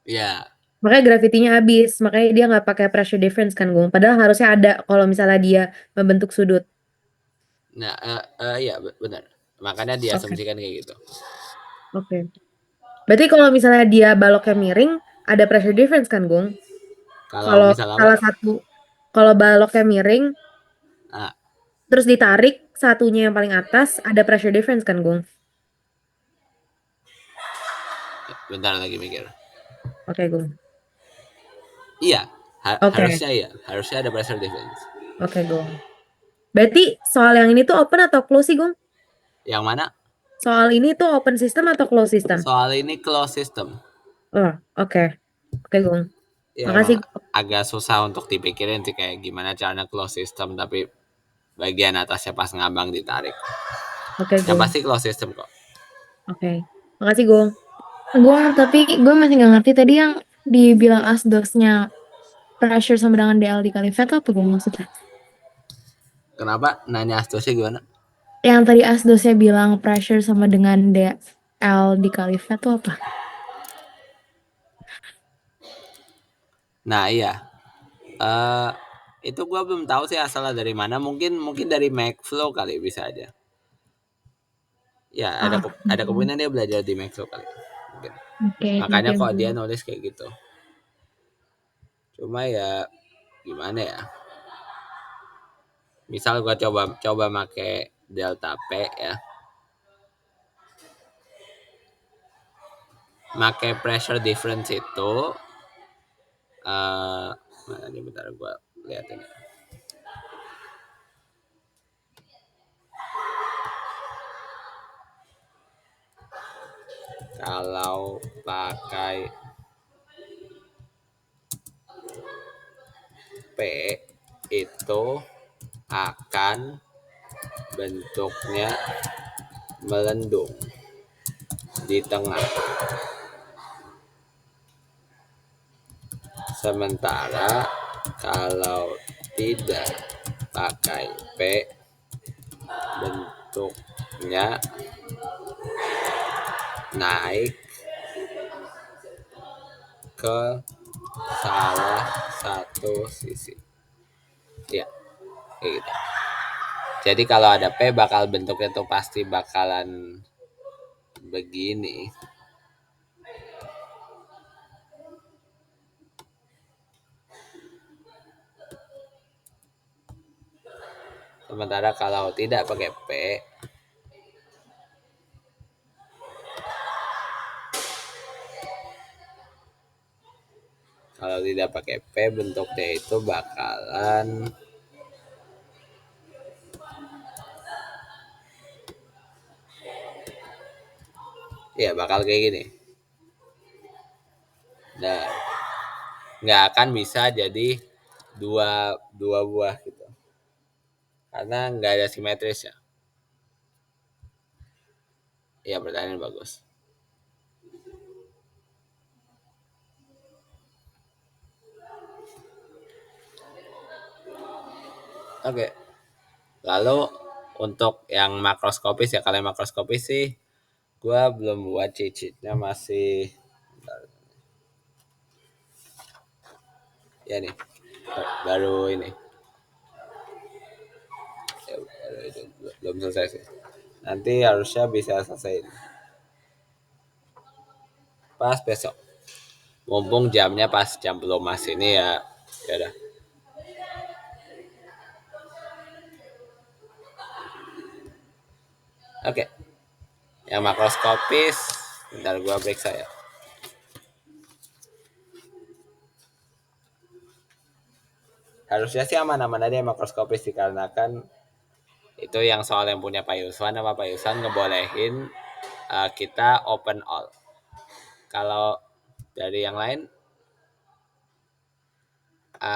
ya, Makanya gravitinya habis, makanya dia nggak pakai pressure difference kan, Gung. Padahal harusnya ada kalau misalnya dia membentuk sudut. nah ya benar. Makanya Oke, diasumsikan kayak gitu. oke. Berarti kalau misalnya dia baloknya miring, ada pressure difference kan, Gung? Kalau Kalau misal apa? salah satu, kalau baloknya miring, Ah, terus ditarik satunya yang paling atas, ada pressure difference kan, Gung? bentar lagi mikir. Oke, Gung. Iya, Oke, harusnya ya, harusnya ada pressure difference. oke, Gung. Berarti soal yang ini tuh open atau close sih, Gung? Yang mana? Soal ini tuh open system atau close system? Soal ini closed system. Oh, oke. Oke, Gung. Ya Makasih, emang Gung. agak susah untuk dipikirin sih kayak gimana caranya closed system tapi bagian atasnya pas ngambang ditarik. Oke, Yang Gung. pasti closed system kok. Oke. Makasih, Gung. Tapi gue masih nggak ngerti tadi yang dibilang asdosnya pressure sama dengan DL dikali V itu apa gue maksudnya? Kenapa nanya astosnya gimana? Yang tadi asdosnya bilang pressure sama dengan DL dikali V itu apa? Nah iya, eh itu gua belum tahu sih asalnya dari mana. Mungkin mungkin dari Macflow kali bisa aja. Ya ada Ah, ada kemungkinan dia belajar di Macflow kali. Mungkin. oke, thank Makanya you, kok dia gue. nulis kayak gitu. Cuma ya gimana ya? Misal gua coba coba make delta P ya. Make pressure difference itu mana nih bentar gua lihat ini. Kalau pakai P itu akan bentuknya melendung di tengah. Sementara kalau tidak pakai P bentuknya naik ke salah satu sisi. Ya, kayak gitu. Jadi kalau ada P bakal bentuknya tuh pasti bakalan begini. Sementara kalau tidak pakai P, kalau tidak pakai P bentuknya itu bakalan ya bakal kayak gini. Nah, nggak akan bisa jadi dua dua buah gitu. Karena nggak ada simetrisnya. Iya, pertanyaan bagus. Oke. Lalu untuk yang makroskopis ya, kalau yang makroskopis sih gua belum buat cheat sheet-nya, masih ya nih baru ini ya, baru itu belum selesai sih. Nanti harusnya bisa selesai pas besok. Mumpung jamnya pas jam belum mas ini ya. Ya udah. Oke. Yang makroskopis, bentar gua periksa ya. Harusnya sih aman-aman aja yang makroskopis dikarenakan itu yang soal yang punya Pak Yuswan, sama Pak Yuswan ngebolehin kita open all. Kalau dari yang lain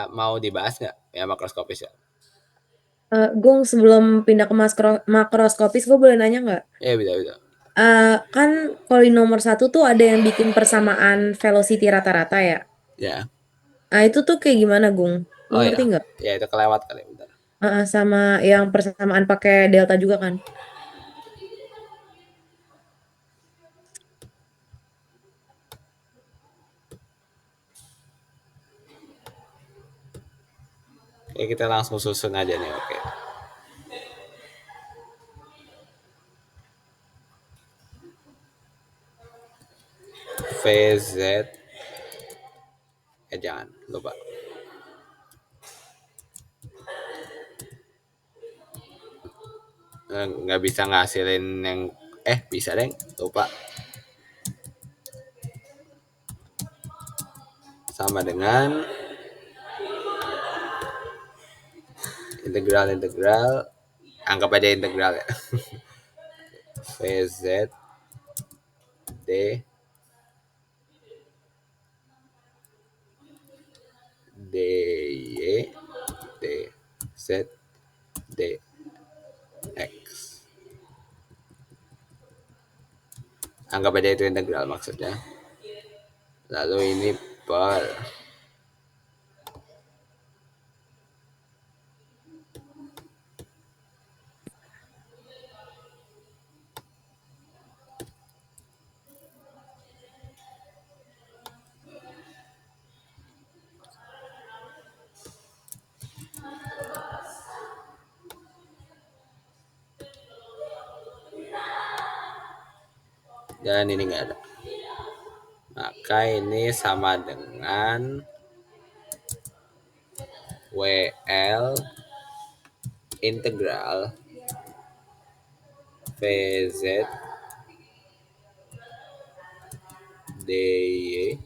mau dibahas nggak ya makroskopis ya? Gung, sebelum pindah ke makroskopis, gue boleh nanya nggak? Iya, bisa. Kan kalau di nomor 1 tuh ada yang bikin persamaan velocity rata-rata ya. Ya. Nah, itu tuh kayak gimana, Gung? Lu Oh ngerti ya. nggak? Ya itu kelewat kali, bentar. Sama yang persamaan pakai delta juga kan? Oke, kita langsung susun aja nih, oke. VZ jangan lupa. Nggak bisa ngasilin yang bisa deh, lupa. Sama dengan integral, anggap aja integral ya. VZ D DY DZ DX. Anggap aja itu integral maksudnya. Lalu ini per dan ini enggak ada. Maka ini sama dengan WL integral VZ DY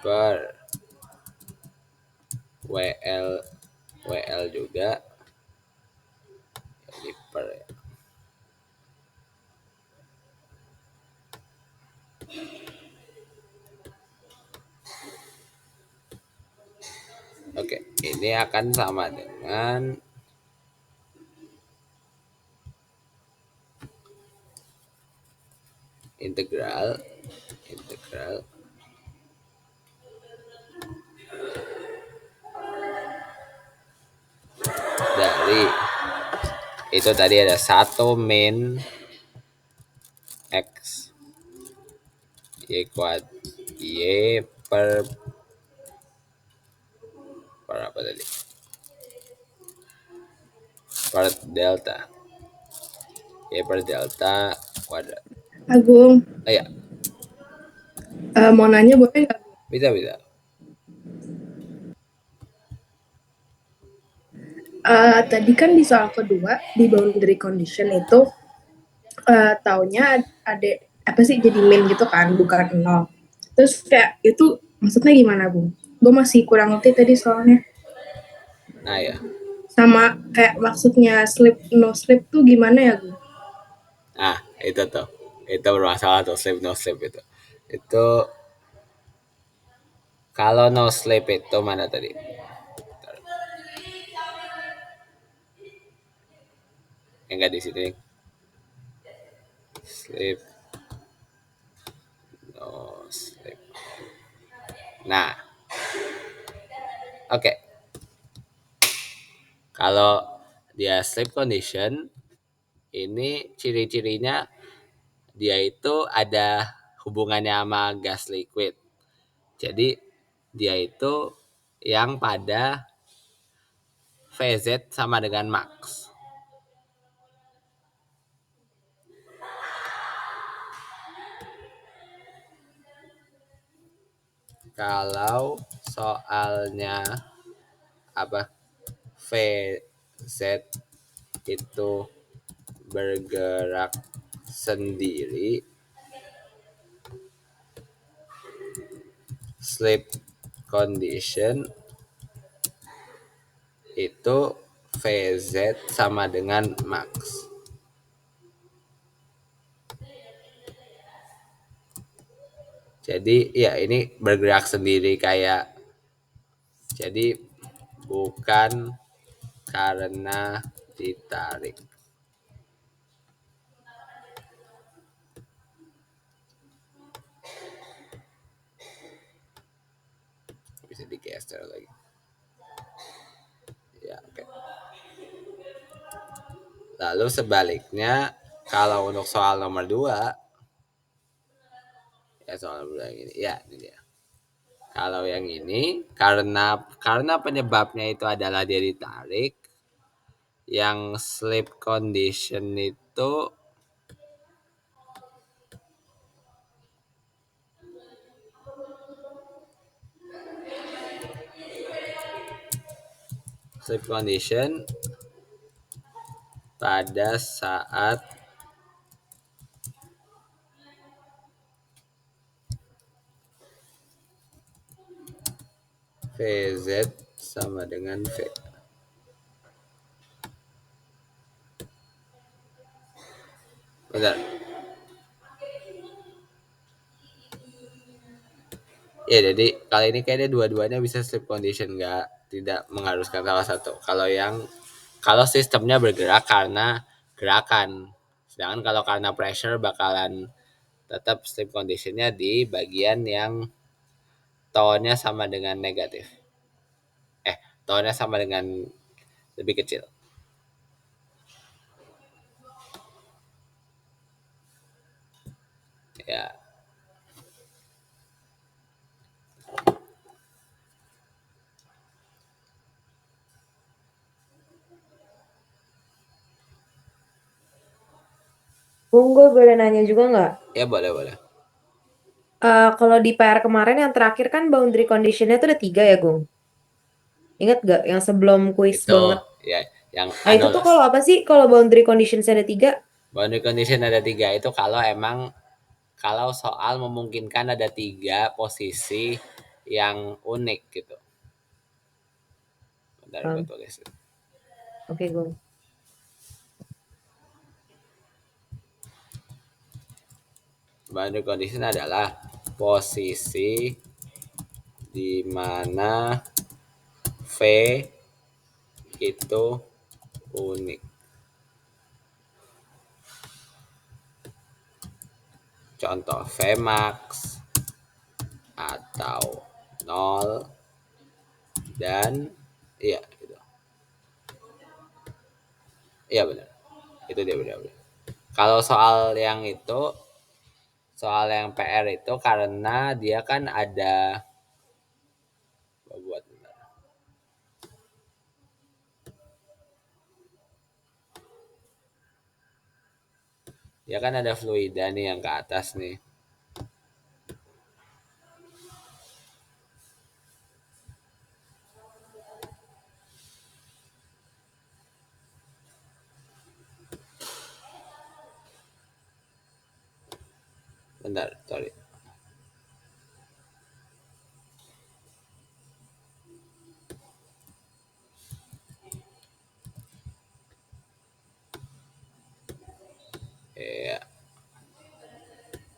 per WL juga ini per ya. Oke, ini akan sama dengan integral dari itu tadi ada 1 min X Y kuadrat Y per apa tadi? Per delta. Y per delta kuadrat. Agung, Ya, mau nanya boleh nggak? bisa. Tadi kan di soal kedua di boundary condition itu taunya ada apa sih jadi min gitu kan, bukan nol. Terus kayak itu maksudnya gimana, Bung? Gue masih kurang ngerti tadi soalnya. Nah ya, Sama kayak maksudnya slip no slip tuh gimana ya, Bung? nah itu tuh, itu bermasalah tuh slip no slip itu. Itu kalau no sleep itu mana tadi? Enggak di sini. Sleep, no sleep. Nah, oke. Kalau dia sleep condition, ini ciri-cirinya dia itu ada hubungannya sama gas liquid. Jadi dia itu yang pada VZ sama dengan max. Kalau soalnya apa VZ itu bergerak sendiri, sleep condition itu VZ sama dengan max. Jadi ya ini bergerak sendiri kayak, jadi bukan karena ditarik. Bisa digeser lagi. Ya, oke. Lalu sebaliknya, kalau untuk soal nomor 2, ya soal nomor 2 yang ini. Ya, ini dia. Kalau yang ini karena penyebabnya itu adalah dia ditarik, yang sleep condition itu pada saat VZ sama dengan V. Bentar. Ya, jadi kali ini kayaknya dua-duanya bisa sleep condition, tidak mengharuskan salah satu. Kalau sistemnya bergerak karena gerakan, sedangkan kalau karena pressure bakalan tetap sleep conditionnya di bagian yang tone-nya sama dengan negatif. Tone-nya sama dengan lebih kecil. Ya. Bung, gue boleh nanya juga nggak? Ya boleh. Kalau di PR kemarin yang terakhir kan boundary conditionnya tuh ada 3 ya, Gung? Ingat gak yang sebelum kuis Itu banget? ya yang Nah itu tuh kalau apa sih kalau boundary conditions ada 3? boundary condition ada 3 itu kalau soal memungkinkan ada 3 posisi yang unik gitu. Bentar gue tulis. Oke, Gung. Boundary condition adalah posisi di mana V itu unik. Contoh Vmax atau 0 dan iya gitu. Iya benar. Itu dia benar. Kalau soal yang PR itu karena dia kan ada buat ya kan ada fluida nih yang ke atas nih. Bentar, sorry. Ya,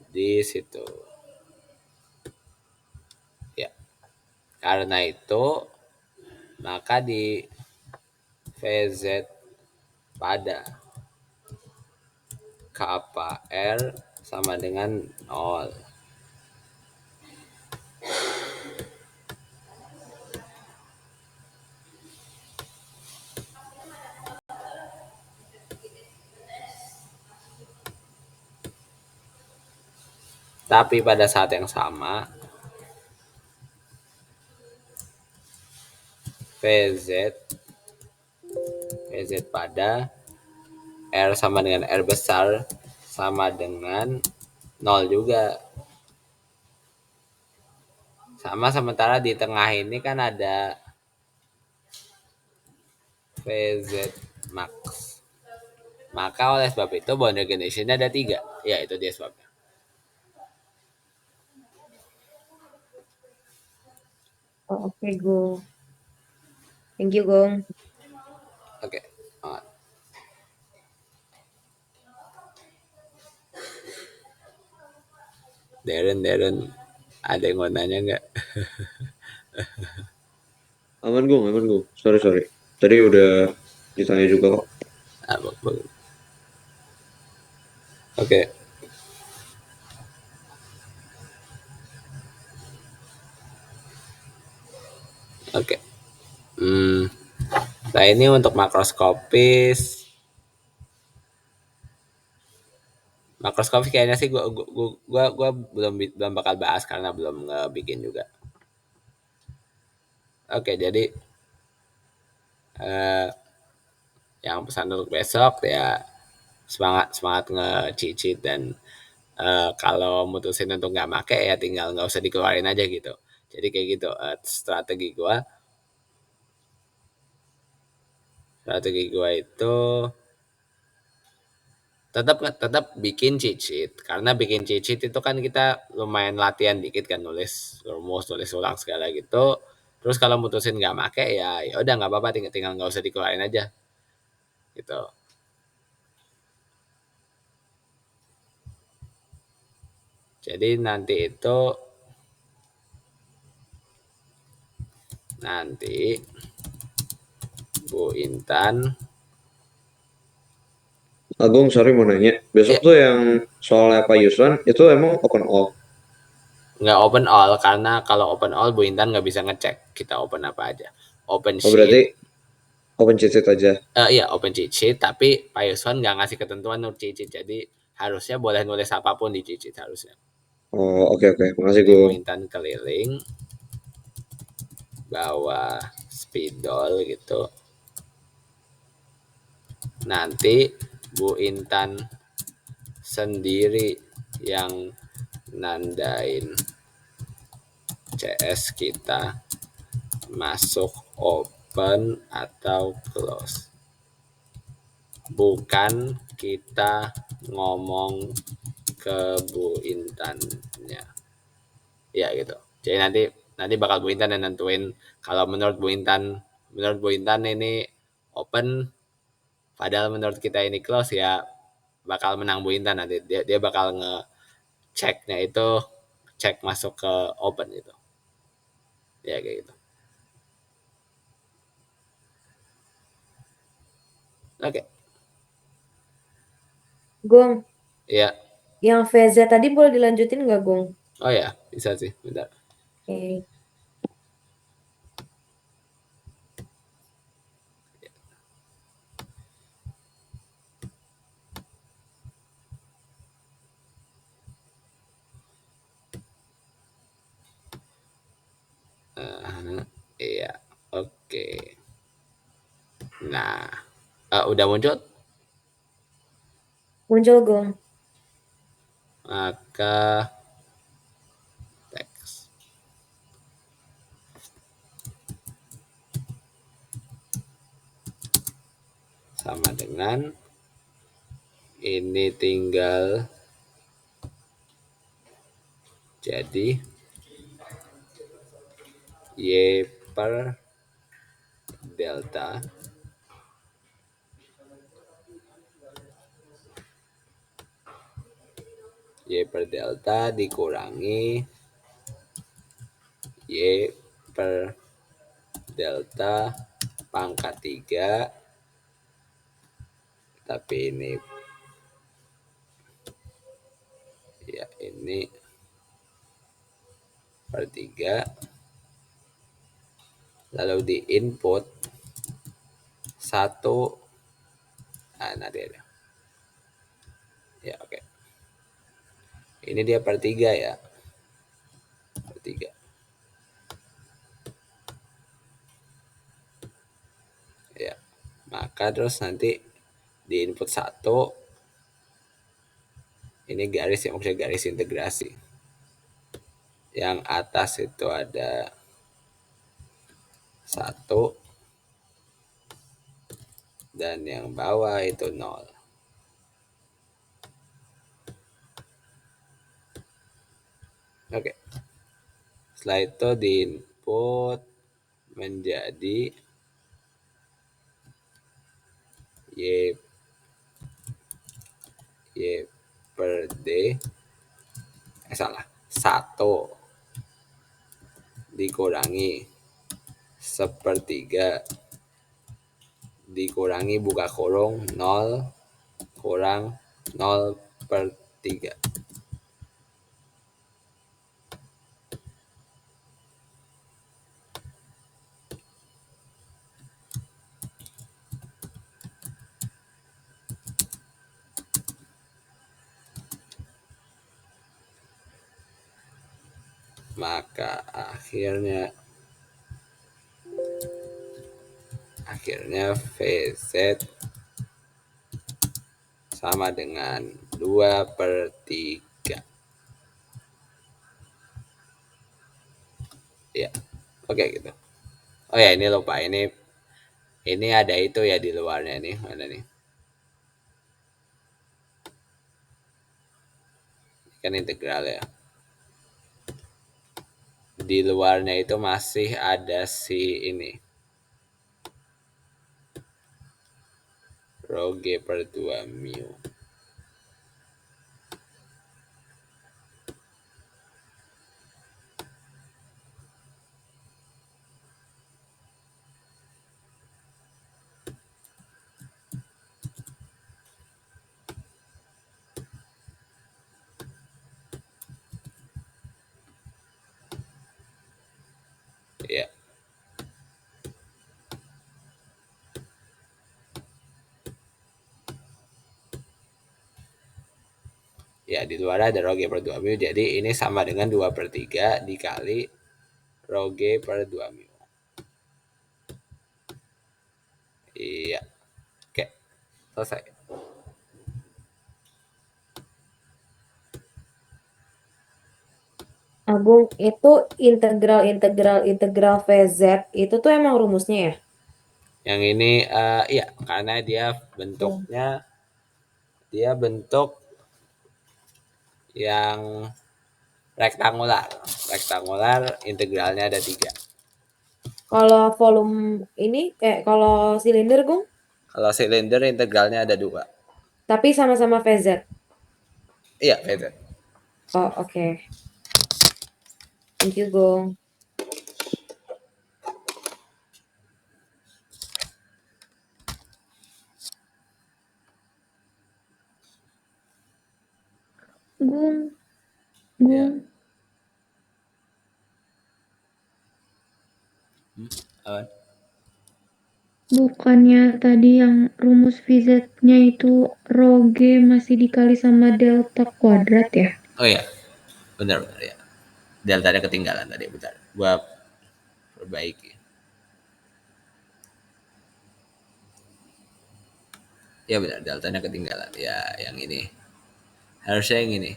di situ. Karena itu maka di VZ pada kappa R sama dengan 0. Tapi pada saat yang sama VZ pada R sama dengan R besar sama dengan 0 juga. Sama sementara di tengah ini kan ada VZ max. Maka oleh sebab itu boundary conditionnya ada 3. Ya itu dia sebabnya. Oh, oke, Gong. Thank you, Gong. Oke. Oh. Darren, ada yang mau nanya nggak? Aman Gung. Sorry. Tadi udah ditanya juga kok. Bagus. Oke. Oke. Nah ini untuk makroskopis kayaknya sih gua belum bakal bahas karena belum ngebikin juga. Oke, jadi yang pesan untuk besok ya semangat nge-cheat dan kalau mutusin untuk nggak make ya tinggal nggak usah dikeluarin aja gitu. Jadi kayak gitu strategi gua itu tetap bikin cheat sheet karena bikin cheat sheet itu kan kita lumayan latihan dikit kan nulis rumus tulis ulang segala gitu. Terus kalau mutusin nggak make ya udah nggak apa-apa tinggal nggak usah dikeluarin aja gitu. Jadi nanti Bu Intan Agung, sorry mau nanya. Besok ya, tuh yang soalnya Pak Yusran itu emang open all. nggak open all karena kalau open all Bu Intan nggak bisa ngecek kita open apa aja. Open Oh sheet berarti open cheat sheet aja. iya open cheat sheet tapi Pak Yuswan nggak ngasih ketentuan untuk cheat sheet jadi harusnya boleh nulis apapun di cheat sheet harusnya. Oh oke. Makasih Jadi Bu Gung. Intan keliling bawa spidol gitu. Nanti Bu Intan sendiri yang nandain CS kita masuk open atau close. Bukan kita ngomong ke Bu Intannya. Ya gitu. Jadi nanti bakal Bu Intan yang nentuin kalau menurut Bu Intan ini open padahal menurut kita ini close ya bakal menang Bu Intan nanti dia bakal ngeceknya itu cek masuk ke open gitu. Ya kayak gitu. Oke. Gong, Ya. yang VZ tadi boleh dilanjutin nggak, Gong? Oh ya, bisa sih. Bentar. Oke. Iya. Oke. Nah, udah muncul? Muncul, Gong. Maka teks sama dengan ini tinggal jadi Y per delta Y per delta dikurangi Y per delta pangkat 3, tapi ini ya ini per 3, lalu di input 1, nanti ada ya, oke. Ini dia per 3 ya, per 3 ya. Maka terus nanti di input 1 ini garis yang maksudnya garis integrasi. Yang atas itu ada 1 dan yang bawah itu 0. Oke. Setelah itu di input menjadi y per d, salah, 1 dikurangi 1/3 dikurangi buka kurung 0 kurang 0/3. Maka akhirnya VZ sama dengan 2/3. Ya, oke gitu. Oh ya, ini lupa, ini ada itu ya di luarnya nih, mana nih? Kan integral ya. Di luarnya itu masih ada si ini, rho G per 2 mu. Ya. Ya, di luar ada rho G per 2 mu, jadi ini sama dengan 2/3 dikali rho G per 2 mu. Iya. Oke, selesai. Agung, itu integral VZ itu tuh emang rumusnya ya? Yang ini iya, karena dia bentuk yang rektangular. Integralnya ada 3. Kalau volume ini kalau silinder, Gung, Kalau silinder integralnya ada 2. tapi sama-sama VZ. Iya, VZ. Oh, oke. Thank you, Gung. Gung, Ya. Gung, Awan. bukannya tadi yang rumus VZ-nya itu rho G masih dikali sama delta kuadrat ya? Oh iya, benar ya. Deltanya ketinggalan tadi, bentar. Gua perbaiki. Ya benar, deltanya ketinggalan. Ya, yang ini. Harusnya yang ini.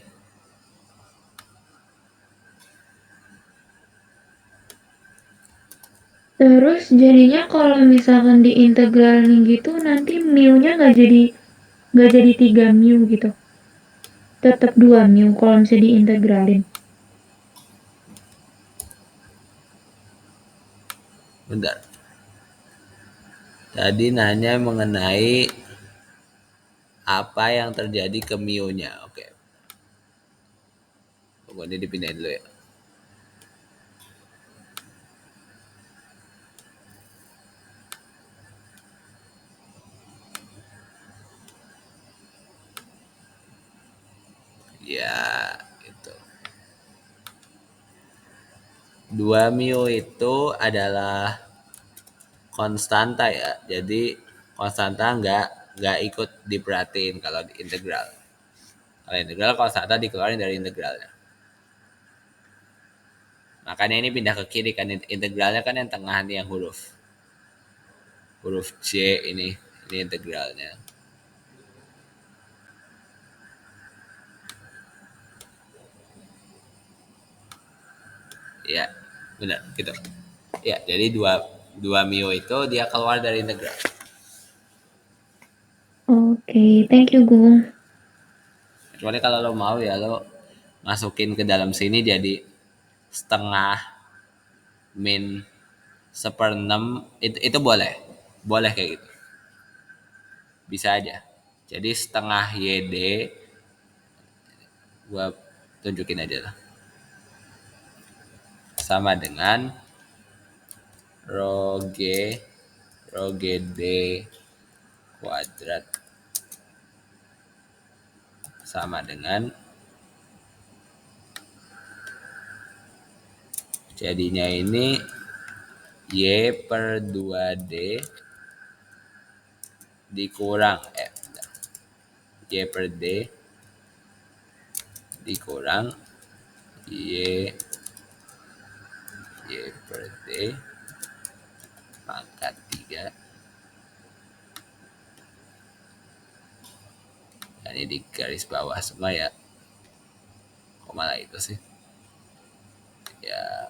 Terus jadinya kalau misalkan diintegralin gitu nanti mu-nya nggak jadi 3 mu gitu. Tetap 2 mu kalau misalnya diintegralin. Bentar. Tadi nanya mengenai apa yang terjadi ke mu-nya. Oke. Pokoknya dipindahin dulu ya. Ya, itu. 2 mu itu adalah konstanta ya. Jadi konstanta nggak ikut diperhatiin kalau di integral. Kalau integral konstanta dikeluarin dari integralnya. Makanya ini pindah ke kiri kan, integralnya kan yang tengah nih yang huruf C ini integralnya. Ya, benar gitu. Ya, jadi 2 mu itu dia keluar dari integral. Oke, thank you Gung. Kecuali kalau lo mau ya lo masukin ke dalam sini jadi setengah min 1/6 itu boleh kayak gitu, bisa aja. Jadi setengah YD gua tunjukin aja lah, sama dengan rho G D kuadrat sama dengan jadinya ini Y per 2D dikurang Y per D dikurang Y per D pangkat 3. Dan ini di garis bawah semua ya. Kok malah itu sih? Ya,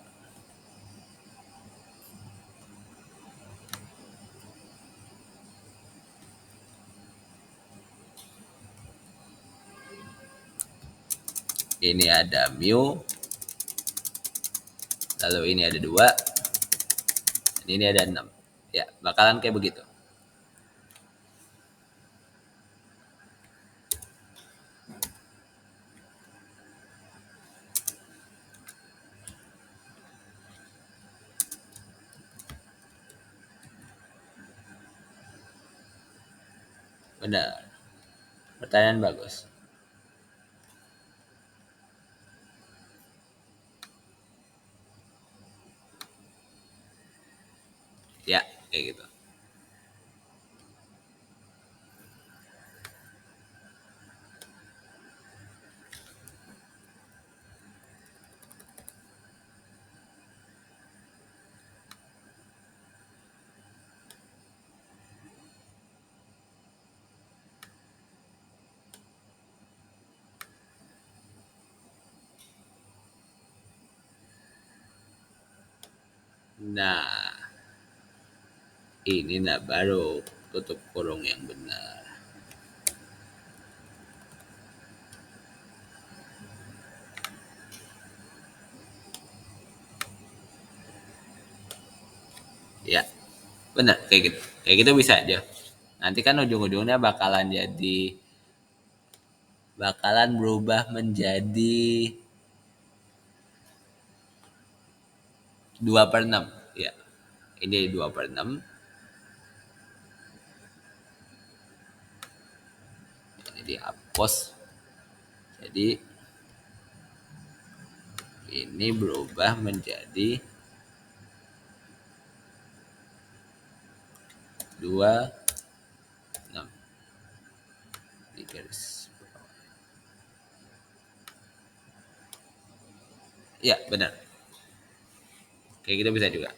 ini ada mu, lalu ini ada 2, ini ada 6. Ya, bakalan kayak begitu. Benar. Pertanyaan bagus. Ya, kayak gitu. Nah, ini baru tutup kurung yang benar. Ya, benar kayak gitu. Kayak gitu bisa aja. Nanti kan ujung-ujungnya bakalan berubah menjadi 2/6. Ya, ini 2/6. Ini dihapus. Jadi ini berubah menjadi 2/6 di garis bawah. Ya, benar. Kayak gitu bisa juga.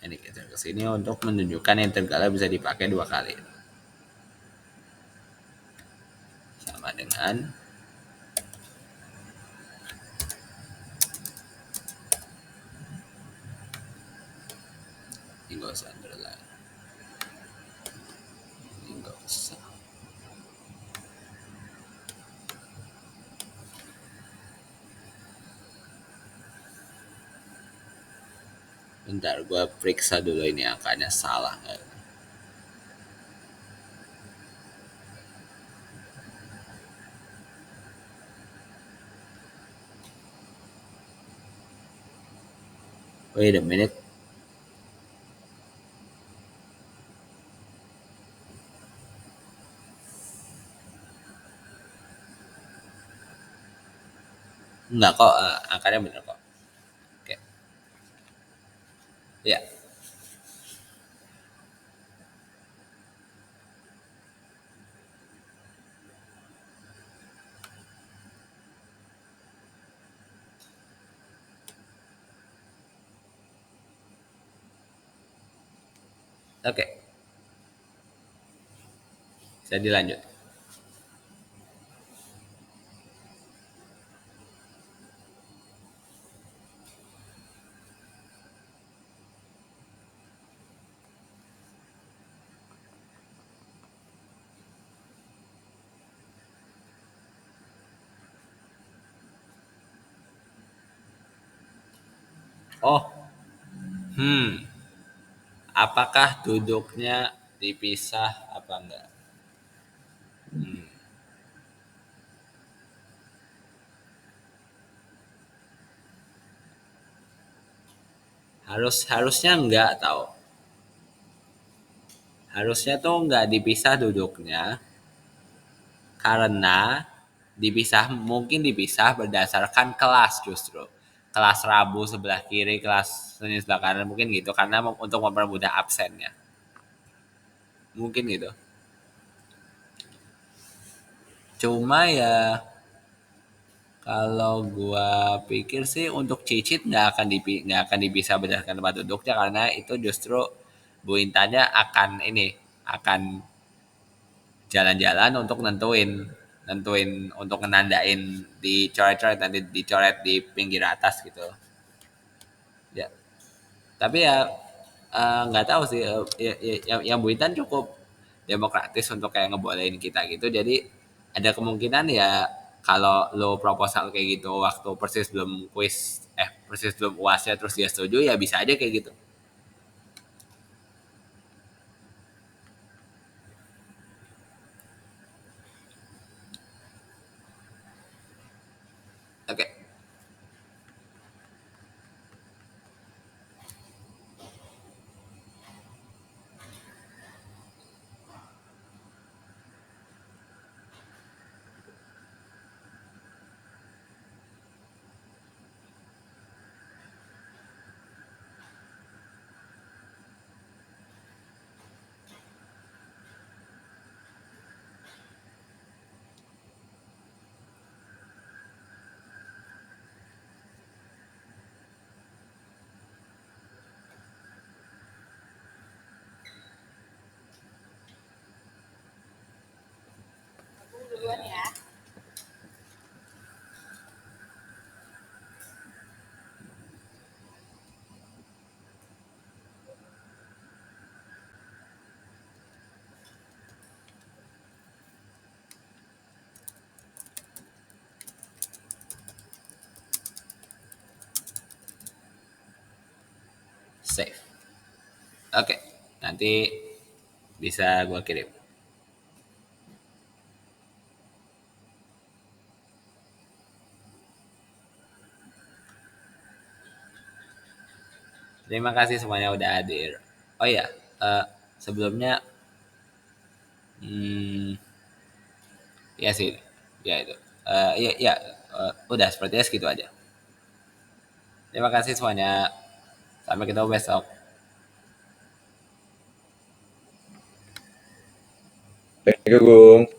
Ini kita ke sini untuk menunjukkan integralnya bisa dipakai 2 kali. Sama dengan ini nggak usah underline. Ini nggak usah. Bentar, gue periksa dulu ini angkanya salah nggak. Wait a minute. Enggak kok, angkanya bener kok. Oke. Ya. Oke. Bisa dilanjut. Oh, hmm. Apakah duduknya dipisah apa enggak? Hmm. Harusnya enggak tahu. Harusnya tuh enggak dipisah duduknya karena mungkin dipisah berdasarkan kelas justru. Kelas Rabu sebelah kiri, kelas Senin sebelah kanan mungkin gitu karena untuk mempermudah absennya. Mungkin gitu. Cuma ya kalau gua pikir sih untuk cicit nggak akan dipisah berdasarkan tempat duduknya karena itu justru Bu Intanya akan jalan-jalan untuk nentuin nentuin untuk menandain dicoret-coret nanti dicoret di pinggir atas gitu ya. Tapi ya nggak tahu sih yang Bu Intan cukup demokratis untuk kayak ngebolehin kita gitu jadi ada kemungkinan ya kalau lo proposal kayak gitu waktu persis belum uasnya terus dia setuju ya bisa aja kayak gitu. Oke. Save. Oke. Nanti bisa gua kirim. Terima kasih semuanya udah hadir. Oh iya, sebelumnya, hmm, ya sih, ya itu. Iya, ya, udah sepertinya segitu aja. Terima kasih semuanya. Sampai ketemu besok. Thank you, Gung.